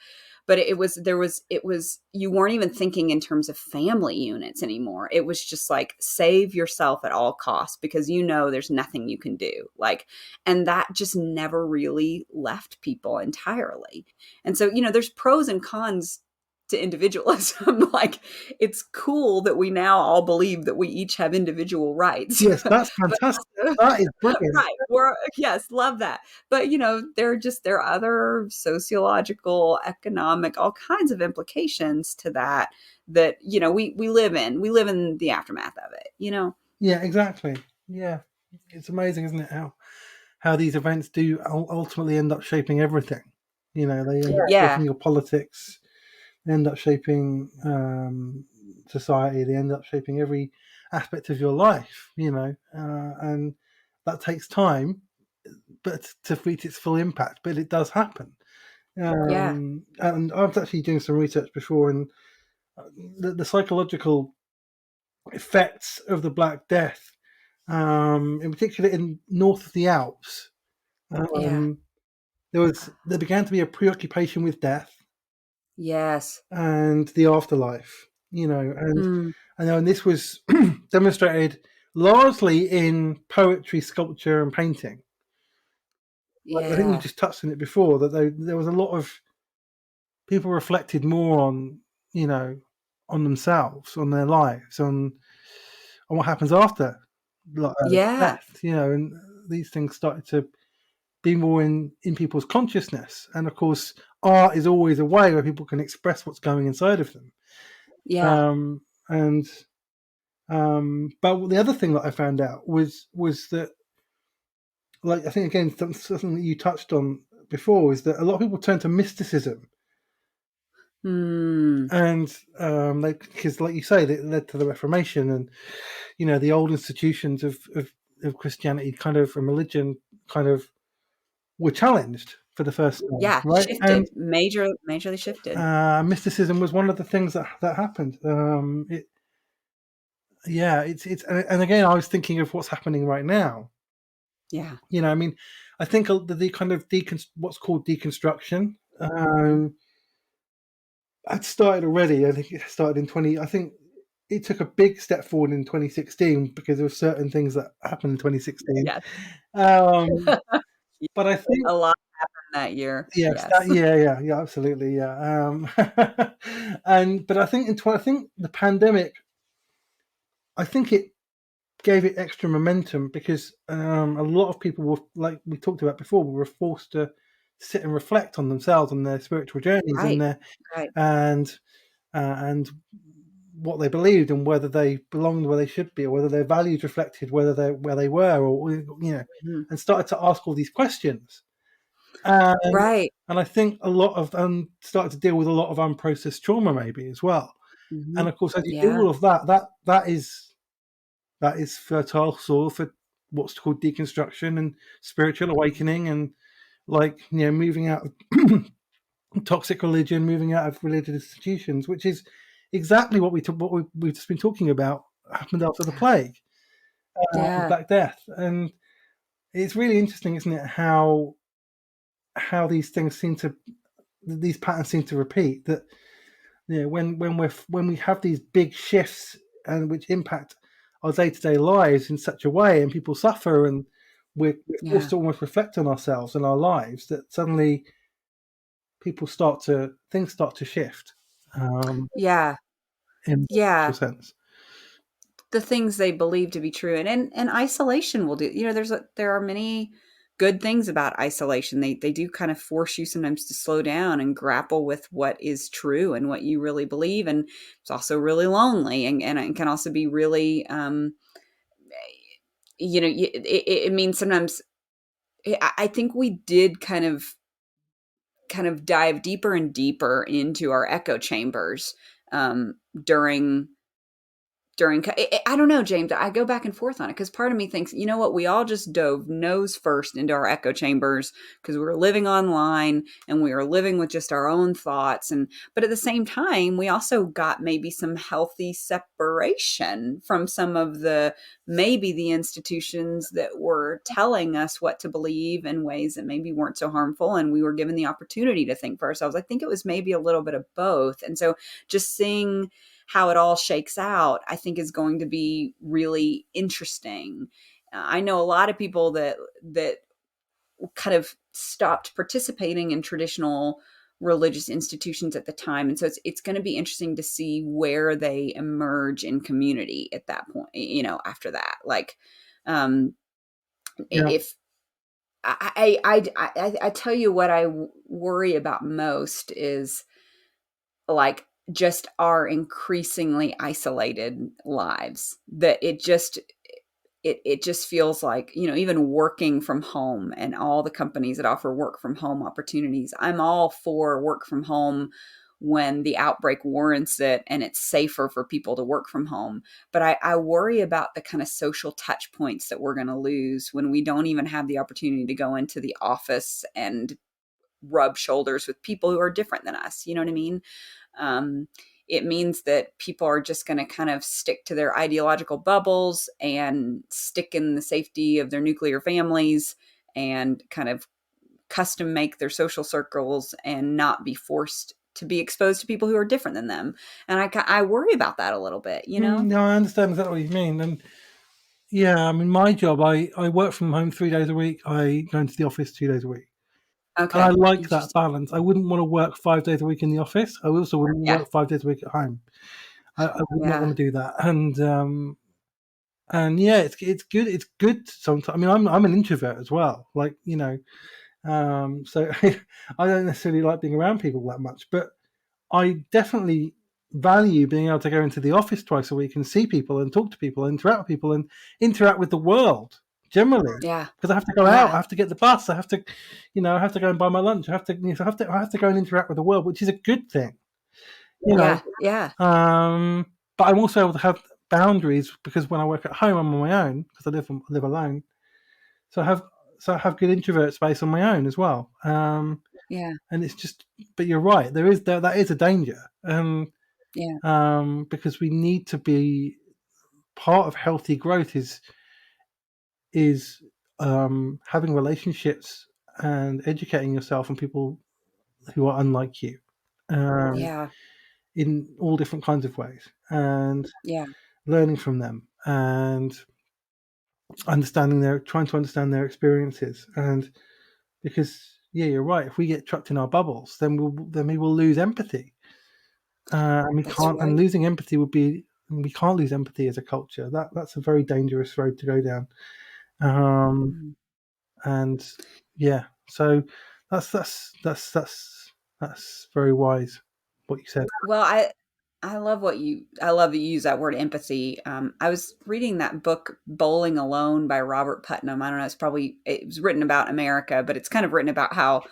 But you weren't even thinking in terms of family units anymore. It was just like, save yourself at all costs because there's nothing you can do. Like, and that just never really left people entirely. And so, there's pros and cons to individualism. Like, it's cool that we now all believe that we each have individual rights. Yes, that's But fantastic. also, That is brilliant. right. Yes, love that. But there are other sociological, economic, all kinds of implications to that we live in. We live in the aftermath of it. Yeah, exactly. Yeah, it's amazing, isn't it? How these events do ultimately end up shaping everything. They end up Yeah. shaping your politics. They end up shaping society. They end up shaping every aspect of your life. And that takes time, but to reach its full impact. But it does happen. Yeah. And I was actually doing some research before, and the psychological effects of the Black Death, in particular in north of the Alps, Yeah. there began to be a preoccupation with death Yes. and the afterlife. Mm, And this was demonstrated largely in poetry, sculpture, and painting. I think you yeah. just touched on it before that there was a lot of people reflected more on on themselves, on their lives, on what happens after Yeah. death. And these things started to be more in people's consciousness. And of course, art is always a way where people can express what's going inside of them. Yeah. And but the other thing that I found out was that, like, I think again something that you touched on before, is that a lot of people turn to mysticism, Mm, and because, like you say, it led to the Reformation, and the old institutions of Christianity, kind of, and religion, kind of, were challenged for the first time, yeah. right? And Shifted. Majorly shifted. mysticism was one of the things that happened. And again, I was thinking of what's happening right now. Yeah. I mean, I think the kind of what's called deconstruction had started already. I think it started in 20. I think it took a big step forward in 2016 because of certain things that happened in 2016. Yes. Um, but I think, A lot happened that year. yes, Yes. yeah, absolutely, yeah. But I think I think the pandemic, I think it gave it extra momentum because a lot of people were, like we talked about before, were forced to sit and reflect on themselves and their spiritual journeys and Right. their Right. and what they believed, and whether they belonged where they should be, or whether their values reflected where they were, or Mhm. and started to ask all these questions. And Right. and I think a lot of them started to deal with a lot of unprocessed trauma, maybe, as well. And Mhm. of course, as you do Yeah. all of that is fertile soil for what's called deconstruction and spiritual awakening, and, like, moving out of toxic religion, moving out of religious institutions, which is exactly what we've just been talking about happened after the Yeah. plague, the Yeah. Black Death. And it's really interesting, isn't it, how these things these patterns seem to repeat. That when we have these big shifts, and which impact our day-to-day lives in such a way, and people suffer, and we're forced Yeah. to almost reflect on ourselves and our lives, that suddenly things start to shift, Yeah. in a Yeah. sense. The things they believe to be true, and isolation will do. There are many good things about isolation. They do kind of force you sometimes to slow down and grapple with what is true and what you really believe. And it's also really lonely, and it can also be really it means sometimes. I think we did kind of dive deeper and deeper into our echo chambers, um, during during, I don't know, James, I go back and forth on it because part of me thinks, you know what, we all just dove nose first into our echo chambers because we were living online and we were living with just our own thoughts. But at the same time, we also got maybe some healthy separation from some of maybe the institutions that were telling us what to believe in ways that maybe weren't so harmful. And we were given the opportunity to think for ourselves. I think it was maybe a little bit of both. And so just seeing how it all shakes out, I think is going to be really interesting. I know a lot of people that kind of stopped participating in traditional religious institutions at the time, and so it's going to be interesting to see where they emerge in community at that point. After that, like, Yeah. if I tell you what I worry about most is like just our increasingly isolated lives, that it just feels like, even working from home and all the companies that offer work from home opportunities, I'm all for work from home when the outbreak warrants it and it's safer for people to work from home. But I worry about the kind of social touch points that we're going to lose when we don't even have the opportunity to go into the office and rub shoulders with people who are different than us. You know what I mean? Um, it means that people are just going to kind of stick to their ideological bubbles and stick in the safety of their nuclear families and kind of custom make their social circles and not be forced to be exposed to people who are different than them. And I worry about that a little bit, you know? No, I understand exactly what you mean. And yeah, I mean, my job, I work from home 3 days a week. I go into the office 2 days a week. And I Okay. like that Interesting. balance. I wouldn't want to work 5 days a week in the office. I also wouldn't Yeah. work 5 days a week at home. I would not Yeah. want to do that. And yeah, it's good. It's good sometimes. I mean, I'm an introvert as well. Like, so I don't necessarily like being around people that much, but I definitely value being able to go into the office twice a week and see people and talk to people and interact with people and interact with the world generally. Yeah. Because I have to go out, I Yeah. have to get the bus, I have to, I have to go and buy my lunch. I have to go and interact with the world, which is a good thing, you know. Yeah. Yeah. But I'm also able to have boundaries because when I work at home, I'm on my own because I live alone. So I have good introvert space on my own as well. Yeah. And it's just, but you're right, that is a danger. Yeah. Because we need to be part of healthy growth is having relationships and educating yourself on people who are unlike you, um, Yeah. in all different kinds of ways, and Yeah. learning from them and trying to understand their experiences. And because yeah, you're right. If we get trapped in our bubbles, then we will lose empathy, and we That's can't. And right. losing empathy would be we can't lose empathy as a culture. That's a very dangerous road to go down. Um, Mhm. and yeah, so that's very wise what you said. Well, I love that you use that word empathy. I was reading that book Bowling Alone by Robert Putnam. I don't know, it was written about America, but it's kind of written about how,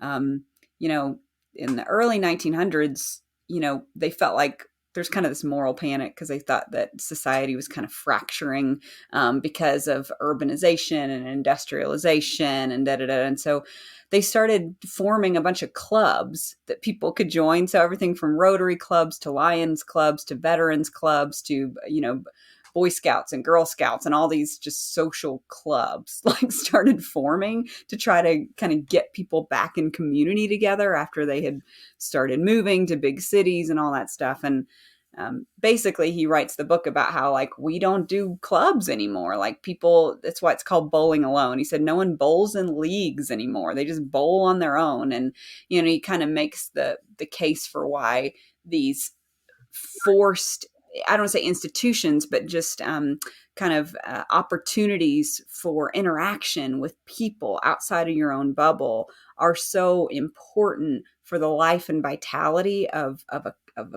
um, you know, in the early 1900s, they felt like there's kind of this moral panic because they thought that society was kind of fracturing, because of urbanization and industrialization and da da da. And so they started forming a bunch of clubs that people could join. So everything from Rotary clubs to Lions clubs to veterans clubs to, Boy Scouts and Girl Scouts and all these just social clubs like started forming to try to kind of get people back in community together after they had started moving to big cities and all that stuff. And basically he writes the book about how like we don't do clubs anymore, like people, that's why it's called Bowling Alone. He said no one bowls in leagues anymore, they just bowl on their own. And he kind of makes the case for why these forced, I don't want to say institutions, but just kind of opportunities for interaction with people outside of your own bubble are so important for the life and vitality of a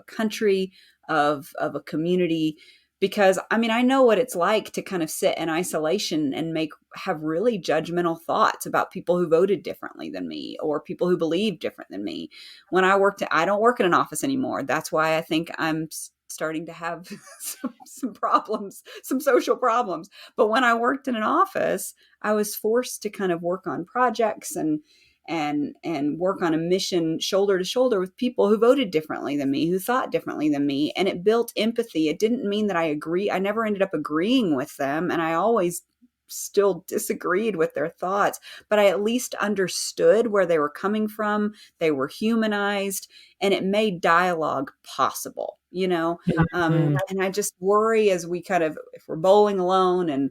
country, of a community. Because I mean, I know what it's like to kind of sit in isolation and have really judgmental thoughts about people who voted differently than me or people who believe different than me. I don't work in an office anymore. That's why I think I'm starting to have some problems, some social problems. But when I worked in an office, I was forced to kind of work on projects and work on a mission shoulder to shoulder with people who voted differently than me, who thought differently than me, and it built empathy. It didn't mean that I never ended up agreeing with them, and I always still disagreed with their thoughts, but I at least understood where they were coming from. They were humanized, and it made dialogue possible, Mm. and I just worry as we kind of, if we're bowling alone and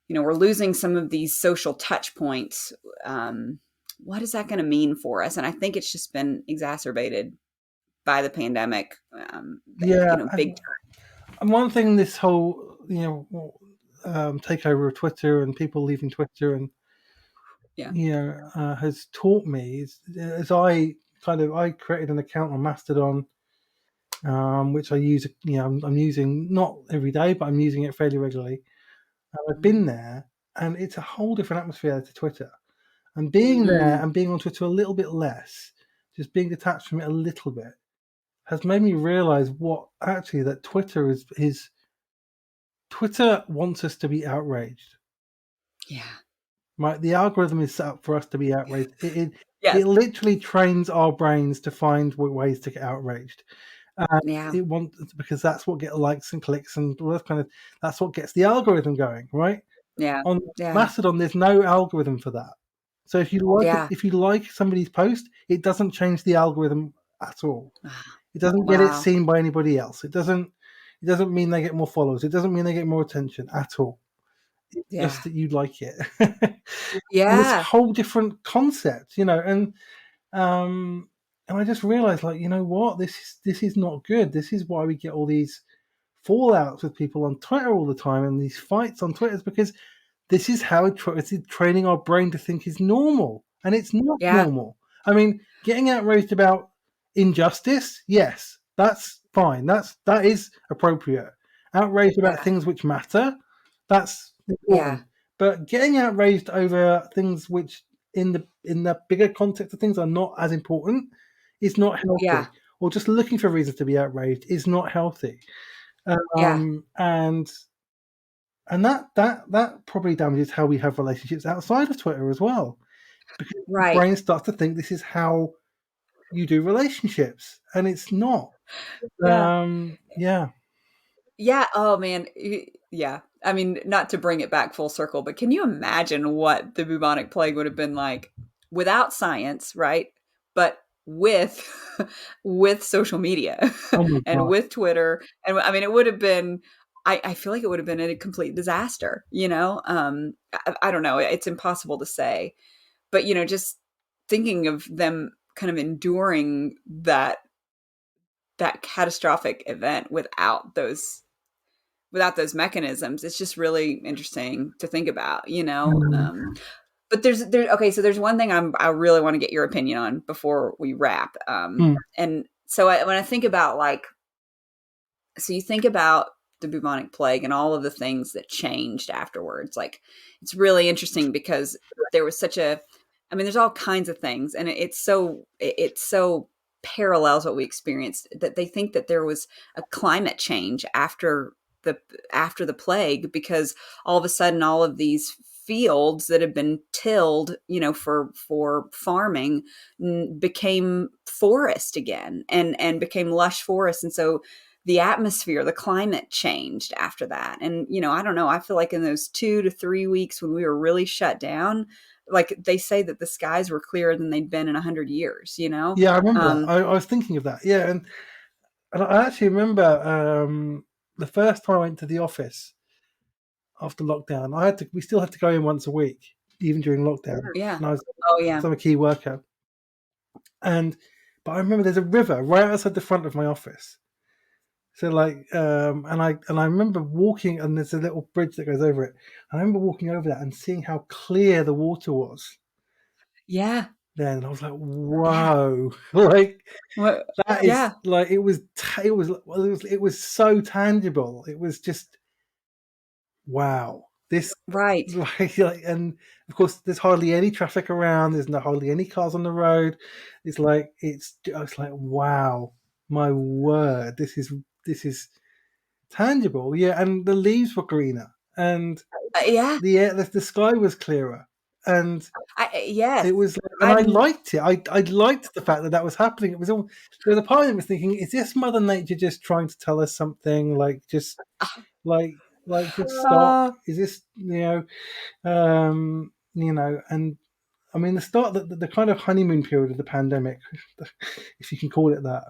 we're losing some of these social touch points, what is that going to mean for us? And I think it's just been exacerbated by the pandemic, Yeah, big and one thing this whole takeover of Twitter and people leaving Twitter and Yeah. has taught me is, as I created an account on Mastodon, which I use. I'm using not every day, but I'm using it fairly regularly. I've been there, and it's a whole different atmosphere to Twitter. And being there and being on Twitter a little bit less, just being detached from it a little bit, has made me realize that Twitter is. Twitter wants us to be outraged. Yeah. Right, the algorithm is set up for us to be outraged. It Yes. literally trains our brains to find ways to get outraged. Yeah. It wants, because that's what gets likes and clicks and all that that's what gets the algorithm going, right? Yeah. On Yeah. Mastodon, there's no algorithm for that. So if you Yeah. like somebody's post, it doesn't change the algorithm at all. It doesn't get it Wow. seen by anybody else. It doesn't mean they get more followers. It doesn't mean they get more attention at all. It's Yeah. just that you like it. And it's a Yeah. whole different concept, and I just realized, like, you know what, this is not good. This is why we get all these fallouts with people on Twitter all the time and these fights on Twitter, is because this is how it's training our brain to think is normal, and it's not Yeah. normal. I mean, getting outraged about injustice, yes, that's fine. That is appropriate. Outraged about Yeah. things which matter, that's Yeah. important. But getting outraged over things which, in the bigger context of things, are not as important, is not Yeah. healthy. Or just looking for reasons to be outraged is not healthy. Yeah. And that probably damages how we have relationships outside of Twitter as well, because the Right. brain starts to think this is how you do relationships, and it's not. Yeah. Yeah. Yeah. Oh man. Yeah. I mean, not to bring it back full circle, but can you imagine what the bubonic plague would have been like without science, right? But with with social media Oh my and god. with Twitter. And I mean, it would have been, I feel like it would have been a complete disaster, I don't know. It's impossible to say. But just thinking of them kind of enduring that catastrophic event without those mechanisms, it's just really interesting to think about, but okay, so there's one thing I really want to get your opinion on before we wrap. And so when I think about, like, so you think about the bubonic plague and all of the things that changed afterwards, like, it's really interesting because there was I mean, there's all kinds of things, and it's so parallels what we experienced, that they think that there was a climate change the after the plague, because all of a sudden all of these fields that have been tilled, for farming, became forest again, and became lush forest. And so the atmosphere, the climate changed after that. And I don't know, I feel like in those 2 to 3 weeks when we were really shut down, like, they say that the skies were clearer than they'd been in 100 years, Yeah, I remember that. I was thinking of that. Yeah, and I actually remember the first time I went to the office after lockdown. We still had to go in once a week, even during lockdown. Yeah. And I was, Oh yeah. 'cause I'm a key worker, but I remember there's a river right outside the front of my office. So, like, and I remember walking, and there's a little bridge that goes over it. I remember walking over that and seeing how clear the water was. Yeah. Then I was like, Yeah. "Whoa!" Like, What? that is Yeah. like, it was so tangible. It was just, wow. This, Right. and of course, there's hardly any traffic around. There's hardly any cars on the road. It's like, wow, my word, tangible. Yeah, and the leaves were greener, and Yeah. the sky was clearer, and Yes. it was, and I I'm liked it. I liked the fact that that was happening. It was all, there was a part of me was thinking, is this Mother Nature just trying to tell us something? Like just like just stop. Is this and I mean, the kind of honeymoon period of the pandemic, if you can call it that,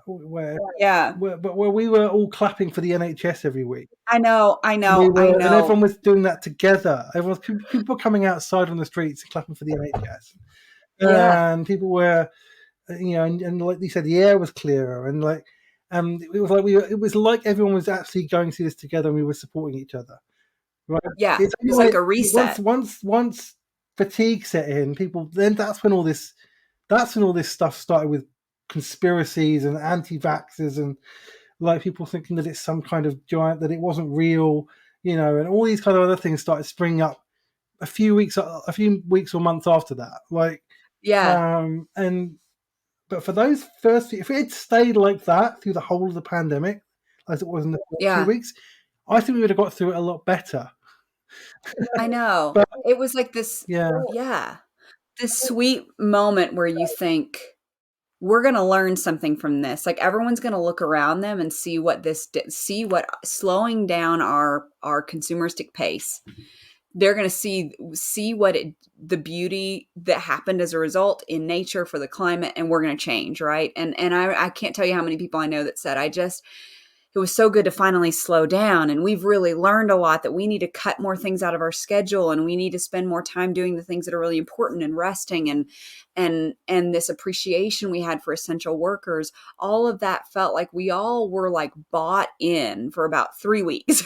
yeah. where we were all clapping for the NHS every week. I know. And everyone was doing that together. People were coming outside on the streets and clapping for the NHS, Yeah. and people were, and like you said, the air was clearer, and it was like everyone was actually going through this together, and we were supporting each other. Right? Yeah. It's It was only like a reset. once fatigue set in, people, then that's when all this stuff started with conspiracies and anti-vaxxers and like people thinking that it's some kind of giant, that it wasn't real, and all these kind of other things started springing up a few weeks or months after that. Yeah. And but for those first, if it had stayed like that through the whole of the pandemic, as it was in the first few Yeah. weeks, I think we would have got through it a lot better. I know. But It was like this, yeah, yeah, this sweet moment where you think we're going to learn something from this. Like everyone's going to look around them and see see what slowing down our consumeristic pace. They're going to see the beauty that happened as a result in nature for the climate, and we're going to change, right? And I can't tell you how many people I know that said, it was so good to finally slow down, and we've really learned a lot, that we need to cut more things out of our schedule, and we need to spend more time doing the things that are really important and resting, and this appreciation we had for essential workers. All of that felt like we all were like bought in for about 3 weeks.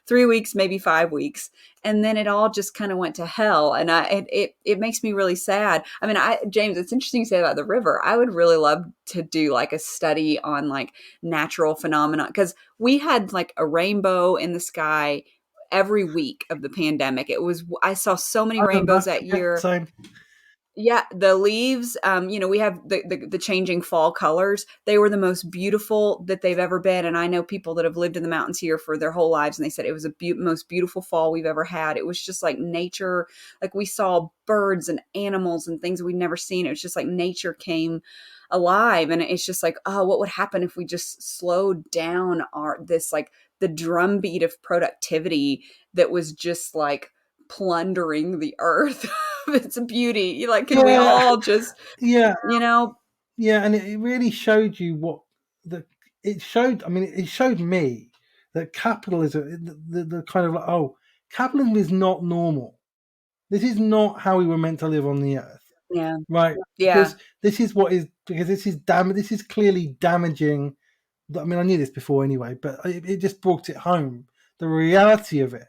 3 weeks, maybe 5 weeks, and then it all just kind of went to hell. And it makes me really sad. I mean, James, it's interesting you say about the river. I would really love to do like a study on like natural phenomena, because we had like a rainbow in the sky every week of the pandemic. I saw so many I rainbows remember. that Yeah, year. same. Yeah, the leaves, we have the changing fall colors. They were the most beautiful that they've ever been. And I know people that have lived in the mountains here for their whole lives, and they said it was the most beautiful fall we've ever had. It was just like nature. Like we saw birds and animals and things we'd never seen. It was just like nature came alive. And it's just like, oh, what would happen if we just slowed down the drumbeat of productivity that was just like plundering the earth. Its beauty. Like, can we Yeah, all just, yeah, you know? yeah, and it really showed you what the it showed. I mean, it showed me that capitalism, the kind of like, oh, capitalism is not normal. This is not how we were meant to live on the earth, Yeah. right? Yeah. Because this is This is clearly damaging. I mean, I knew this before anyway, but it just brought it home. The reality of it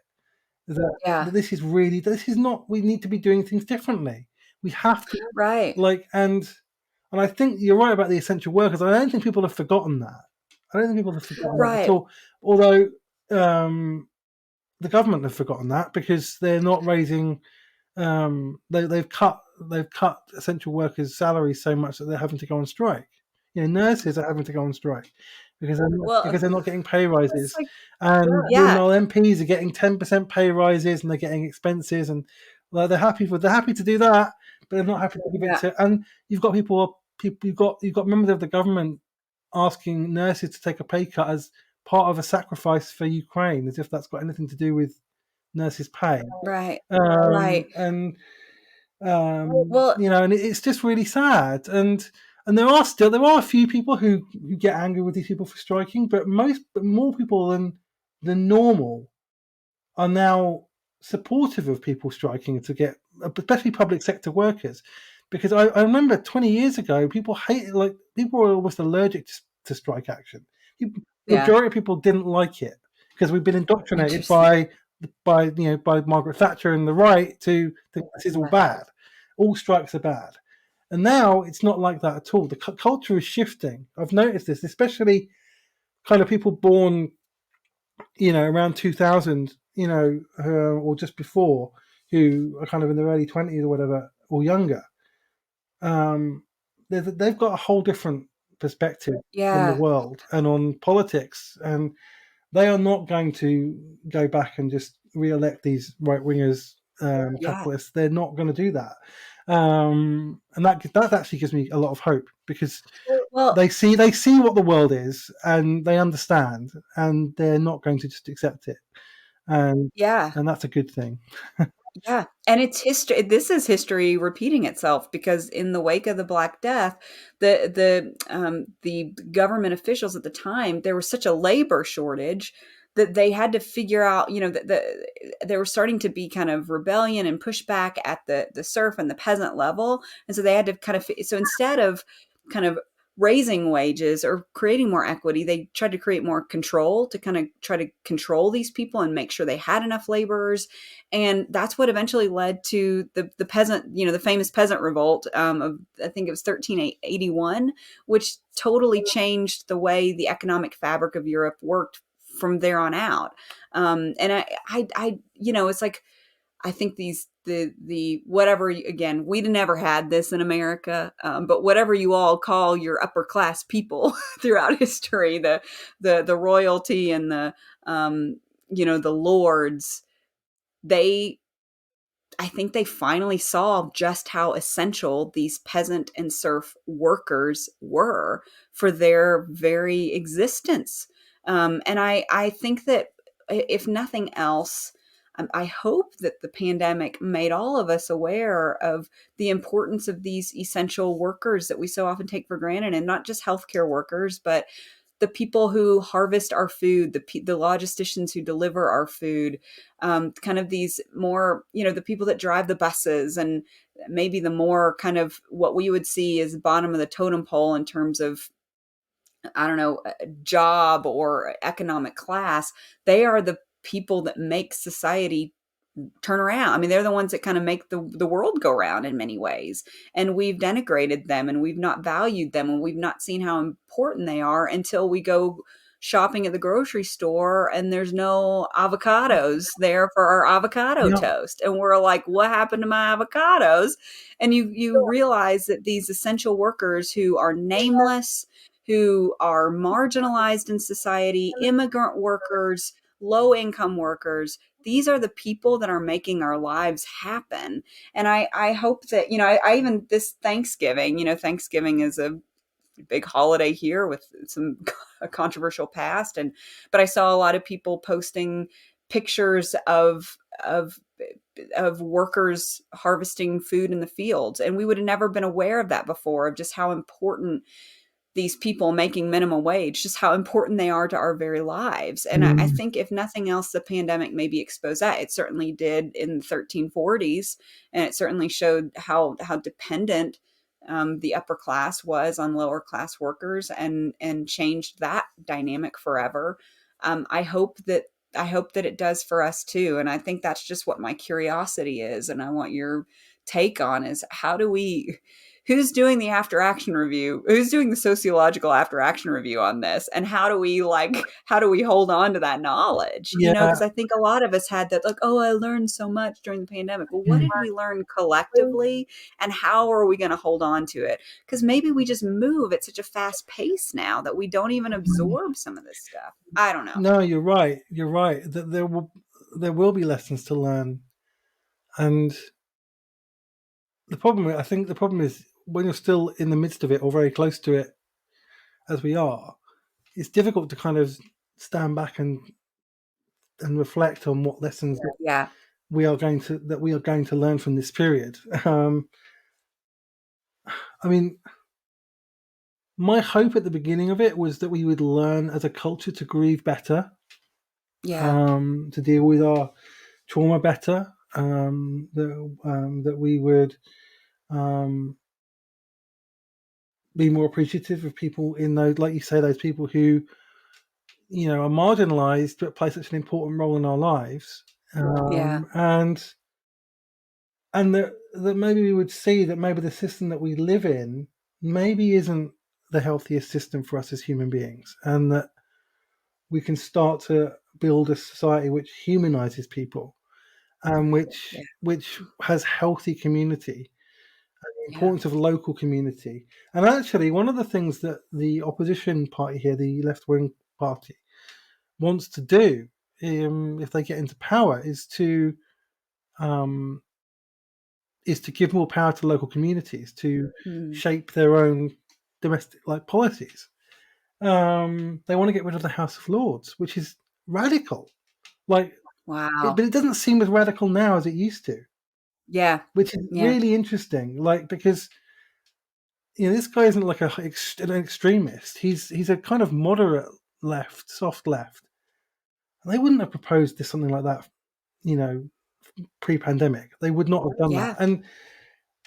is Yeah. that this is not. We need to be doing things differently. We have to Right. and I think you're right about the essential workers. I don't think people have forgotten that. I don't think people have forgotten that at Right. all. Although the government have forgotten that because they're not raising. They've cut essential workers' salaries so much that they're having to go on strike. Nurses are having to go on strike because Well, they're not getting pay it's rises, like, and yeah. MPs are getting 10% pay rises, and they're getting expenses, and well, they're happy to do that, but they're not happy to give it Yeah. to. And you've got you've got members of the government asking nurses to take a pay cut as part of a sacrifice for Ukraine, as if that's got anything to do with nurses' pay. Right. Right. And Well, and it's just really sad. And there are a few people who get angry with these people for striking, but more people than normal are now supportive of people striking to get, especially public sector workers, because I remember 20 years ago people were almost allergic to strike action. The yeah. majority of people didn't like it because we've been indoctrinated Interesting. by Margaret Thatcher and the right to think this is all Yeah. bad. All strikes are bad. And now it's not like that at all. The culture is shifting. I've noticed this, especially kind of people born, around 2000, or just before, who are kind of in their early 20s or whatever, or younger. They've got a whole different perspective on the Yeah. world and on politics, and they are not going to go back and just re-elect these right-wingers, Yeah. capitalists. They're not going to do that, and that actually gives me a lot of hope, because Well, they see what the world is, and they understand, and they're not going to just accept it, and yeah. that's a good thing. Yeah, and it's history. This is history repeating itself, because in the wake of the Black Death, the government officials at the time, there was such a labor shortage that they had to figure out. You know, that there was starting to be kind of rebellion and pushback at the serf and the peasant level, and so they had to kind of. So instead of kind of raising wages or creating more equity, they tried to create more control to kind of try to control these people and make sure they had enough laborers. And that's what eventually led to the peasant, the famous peasant revolt, of, I think it was 1381, which totally changed the way the economic fabric of Europe worked from there on out. And it's like, I think the whatever, again, we'd never had this in America, but whatever you all call your upper class people throughout history, the royalty and the lords, they I think they finally saw just how essential these peasant and serf workers were for their very existence. And I think that, if nothing else, I hope that the pandemic made all of us aware of the importance of these essential workers that we so often take for granted, and not just healthcare workers, but the people who harvest our food, the logisticians who deliver our food, kind of these more, the people that drive the buses, and maybe the more kind of what we would see as bottom of the totem pole in terms of, I don't know, a job or economic class. They are the people that make society turn around. I mean, they're the ones that kind of make the world go round in many ways. And we've denigrated them, and we've not valued them, and we've not seen how important they are until we go shopping at the grocery store and there's no avocados there for our avocado Yeah, toast. And we're like, what happened to my avocados? And you realize that these essential workers who are nameless, who are marginalized in society, immigrant workers, low income workers, these are the people that are making our lives happen. And I hope that, I even this Thanksgiving, Thanksgiving is a big holiday here with some a controversial past. But I saw a lot of people posting pictures of workers harvesting food in the fields. And we would have never been aware of that before, of just how important these people making minimum wage, just how important they are to our very lives. And I mm, think, if nothing else, the pandemic maybe exposed that. It certainly did in the 1340s, and it certainly showed how dependent, the upper class was on lower class workers, and changed that dynamic forever. I hope that it does for us too. And I think that's just what my curiosity is, and I want your take on, is how do we who's doing the after action review, who's doing the sociological after action review on this, and how do we hold on to that knowledge, yeah, because I think a lot of us had that, like, oh, I learned so much during the pandemic. Well, what mm, did we learn collectively, and how are we going to hold on to it? Because maybe we just move at such a fast pace now that we don't even mm. absorb some of this stuff. I don't know. No, you're right. You're right. That there will be lessons to learn, and I think the problem is, when you're still in the midst of it or very close to it, as we are, it's difficult to kind of stand back and reflect on what lessons Yeah. we are going to learn from this period. Um, I mean, my hope at the beginning of it was that we would learn as a culture to grieve better, Yeah. to deal with our trauma better, that we would, um, be more appreciative of people in those, like you say, those people who, are marginalized but play such an important role in our lives, Yeah. and that maybe we would see that maybe the system that we live in maybe isn't the healthiest system for us as human beings, and that we can start to build a society which humanizes people, and Yeah. which has healthy community, Yeah. importance of local community. And actually, one of the things that the opposition party here, the left-wing party, wants to do, if they get into power, is to give more power to local communities to shape their own domestic policies. They want to get rid of the House of Lords, which is radical. But it doesn't seem as radical now as it used to. Yeah. Which is really interesting. Because this guy isn't like an extremist. He's a kind of moderate left, soft left. And they wouldn't have proposed something like that, pre-pandemic. They would not have done that. And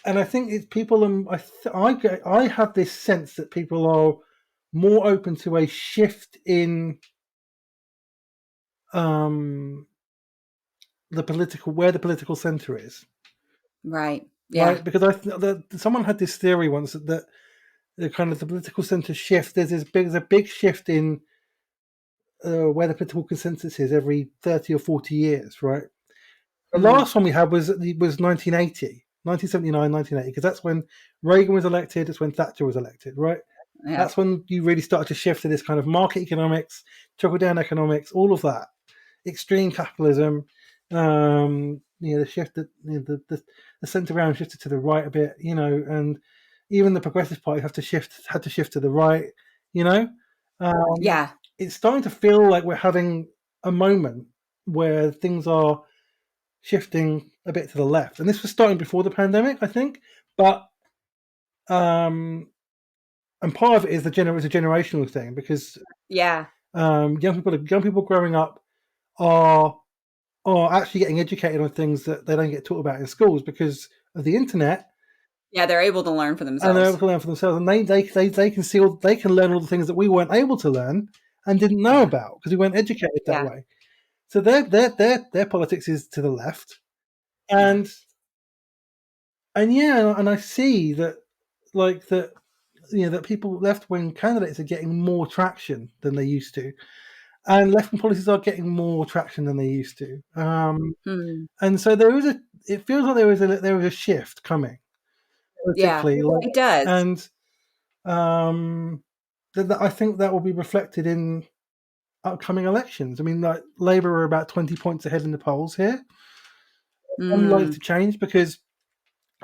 I think it's people. I have this sense that people are more open to a shift in the political center is. Right. Yeah. Right. Because someone had this theory once that the kind of the political center shift. There's a big shift in where the political consensus is every 30 or 40 years. Right. The last one we had was 1980. 1979, 1980, because that's when Reagan was elected. It's when Thatcher was elected, right? Yeah. That's when you really started to shift to this kind of market economics, trickle-down economics, all of that, extreme capitalism. The shift that the centre round shifted to the right a bit, and even the Progressive Party had to shift to the right, Yeah. It's starting to feel like we're having a moment where things are shifting a bit to the left, and this was starting before the pandemic, I think. But and part of it is it's a generational thing, because young people growing up are actually getting educated on things that they don't get taught about in schools because of the internet. Yeah, they're able to learn for themselves. And they're able to learn for themselves, and they can see they can learn all the things that we weren't able to learn and didn't know about because we weren't educated that way. So their politics is to the left. And I see that that people, left-wing candidates, are getting more traction than they used to, and left-wing policies are getting more traction than they used to. And so it feels like there is a shift coming politically. It does. And I think that will be reflected in upcoming elections. I mean, Labour are about 20 points ahead in the polls here. Unlikely to change because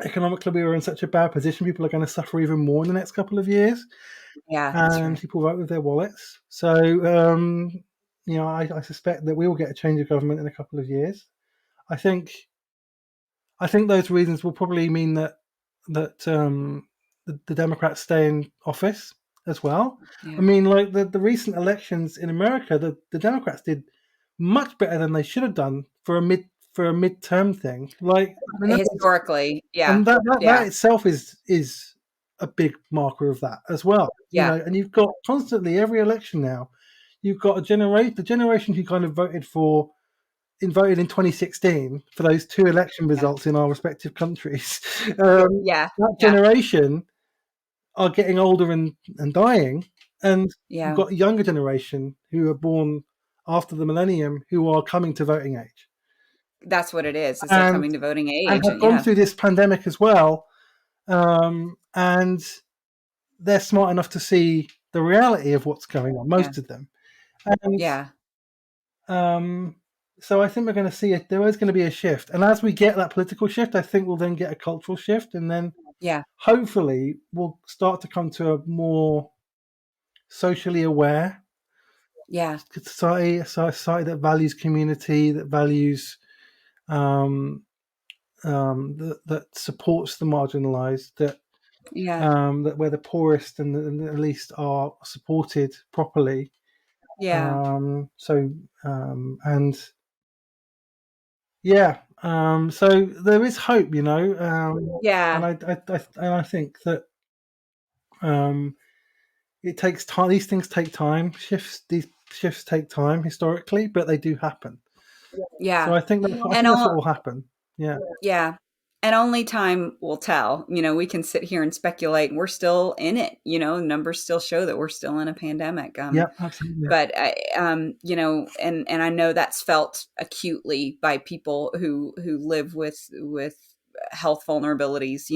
economically we were in such a bad position. People are going to suffer even more in the next couple of years. And people vote with their wallets. So I suspect that we will get a change of government in a couple of years. I think those reasons will probably mean that the Democrats stay in office as well. I mean, like the recent elections in America, the Democrats did much better than they should have done for a midterm thing. Historically, and that itself is a big marker of that as well. And you've got constantly every election now, you've got the generation who kind of voted in 2016 for those two election results in our respective countries. That generation are getting older and dying, and you've got a younger generation who are born after the millennium who are coming to voting age. That's what it is. They're coming to voting age, and have gone through this pandemic as well, and they're smart enough to see the reality of what's going on. Most of them, and so I think we're going to see there is going to be a shift, and as we get that political shift, I think we'll then get a cultural shift, and then hopefully we'll start to come to a more socially aware society that values community, that values that supports the marginalized, that where the poorest and the least are supported properly. So there is hope, and I think that it takes time. These things take time. These shifts take time historically, but they do happen. So I think that's what will happen. And only time will tell. We can sit here and speculate. We're still in it. Numbers still show that we're still in a pandemic. Absolutely. But and I know that's felt acutely by people who live with health vulnerabilities,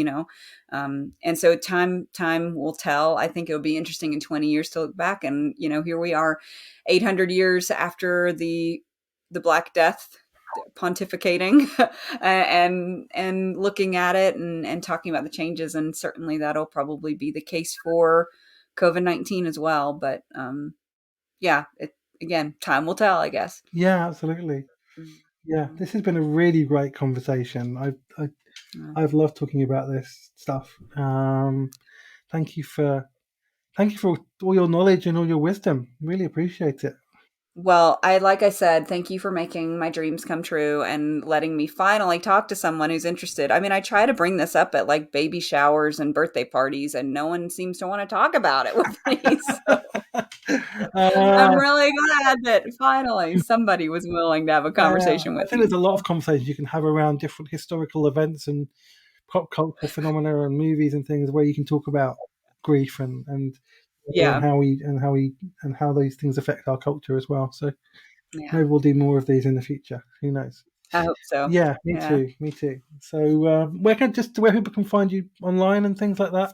and so time will tell. I think it'll be interesting in 20 years to look back, and here we are 800 years after the Black Death, pontificating and looking at it and talking about the changes, and certainly that'll probably be the case for COVID-19 as well. But yeah, again, time will tell, I guess. Yeah, absolutely. Yeah, this has been a really great conversation. I've loved talking about this stuff. Thank you for all your knowledge and all your wisdom. Really appreciate it. Well, like I said, thank you for making my dreams come true and letting me finally talk to someone who's interested. I mean, I try to bring this up at like baby showers and birthday parties, and no one seems to want to talk about it with me. So I'm really glad that finally somebody was willing to have a conversation with I think me. there's a lot of conversations you can have around different historical events and pop culture phenomena and movies and things where you can talk about grief and Yeah. how these things affect our culture as well. So Yeah. maybe we'll do more of these in the future. Who knows? I hope so. Yeah, me too. So where people can find you online and things like that?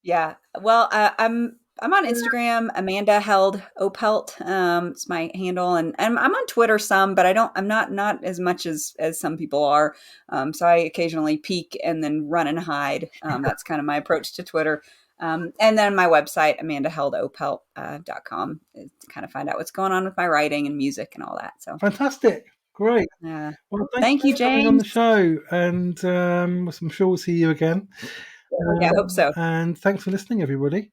Yeah. Well, I'm on Instagram, Amanda Held Opelt. It's my handle, and I'm on Twitter some, but I'm not as much as some people are. So I occasionally peek and then run and hide. That's kind of my approach to Twitter. And then my website, amandaheldopelt.com, to kind of find out what's going on with my writing and music and all that. So fantastic. Great. Yeah. Well, thank you, for coming on the James. show, and I'm sure we'll see you again. Yeah, I hope so. And thanks for listening, everybody.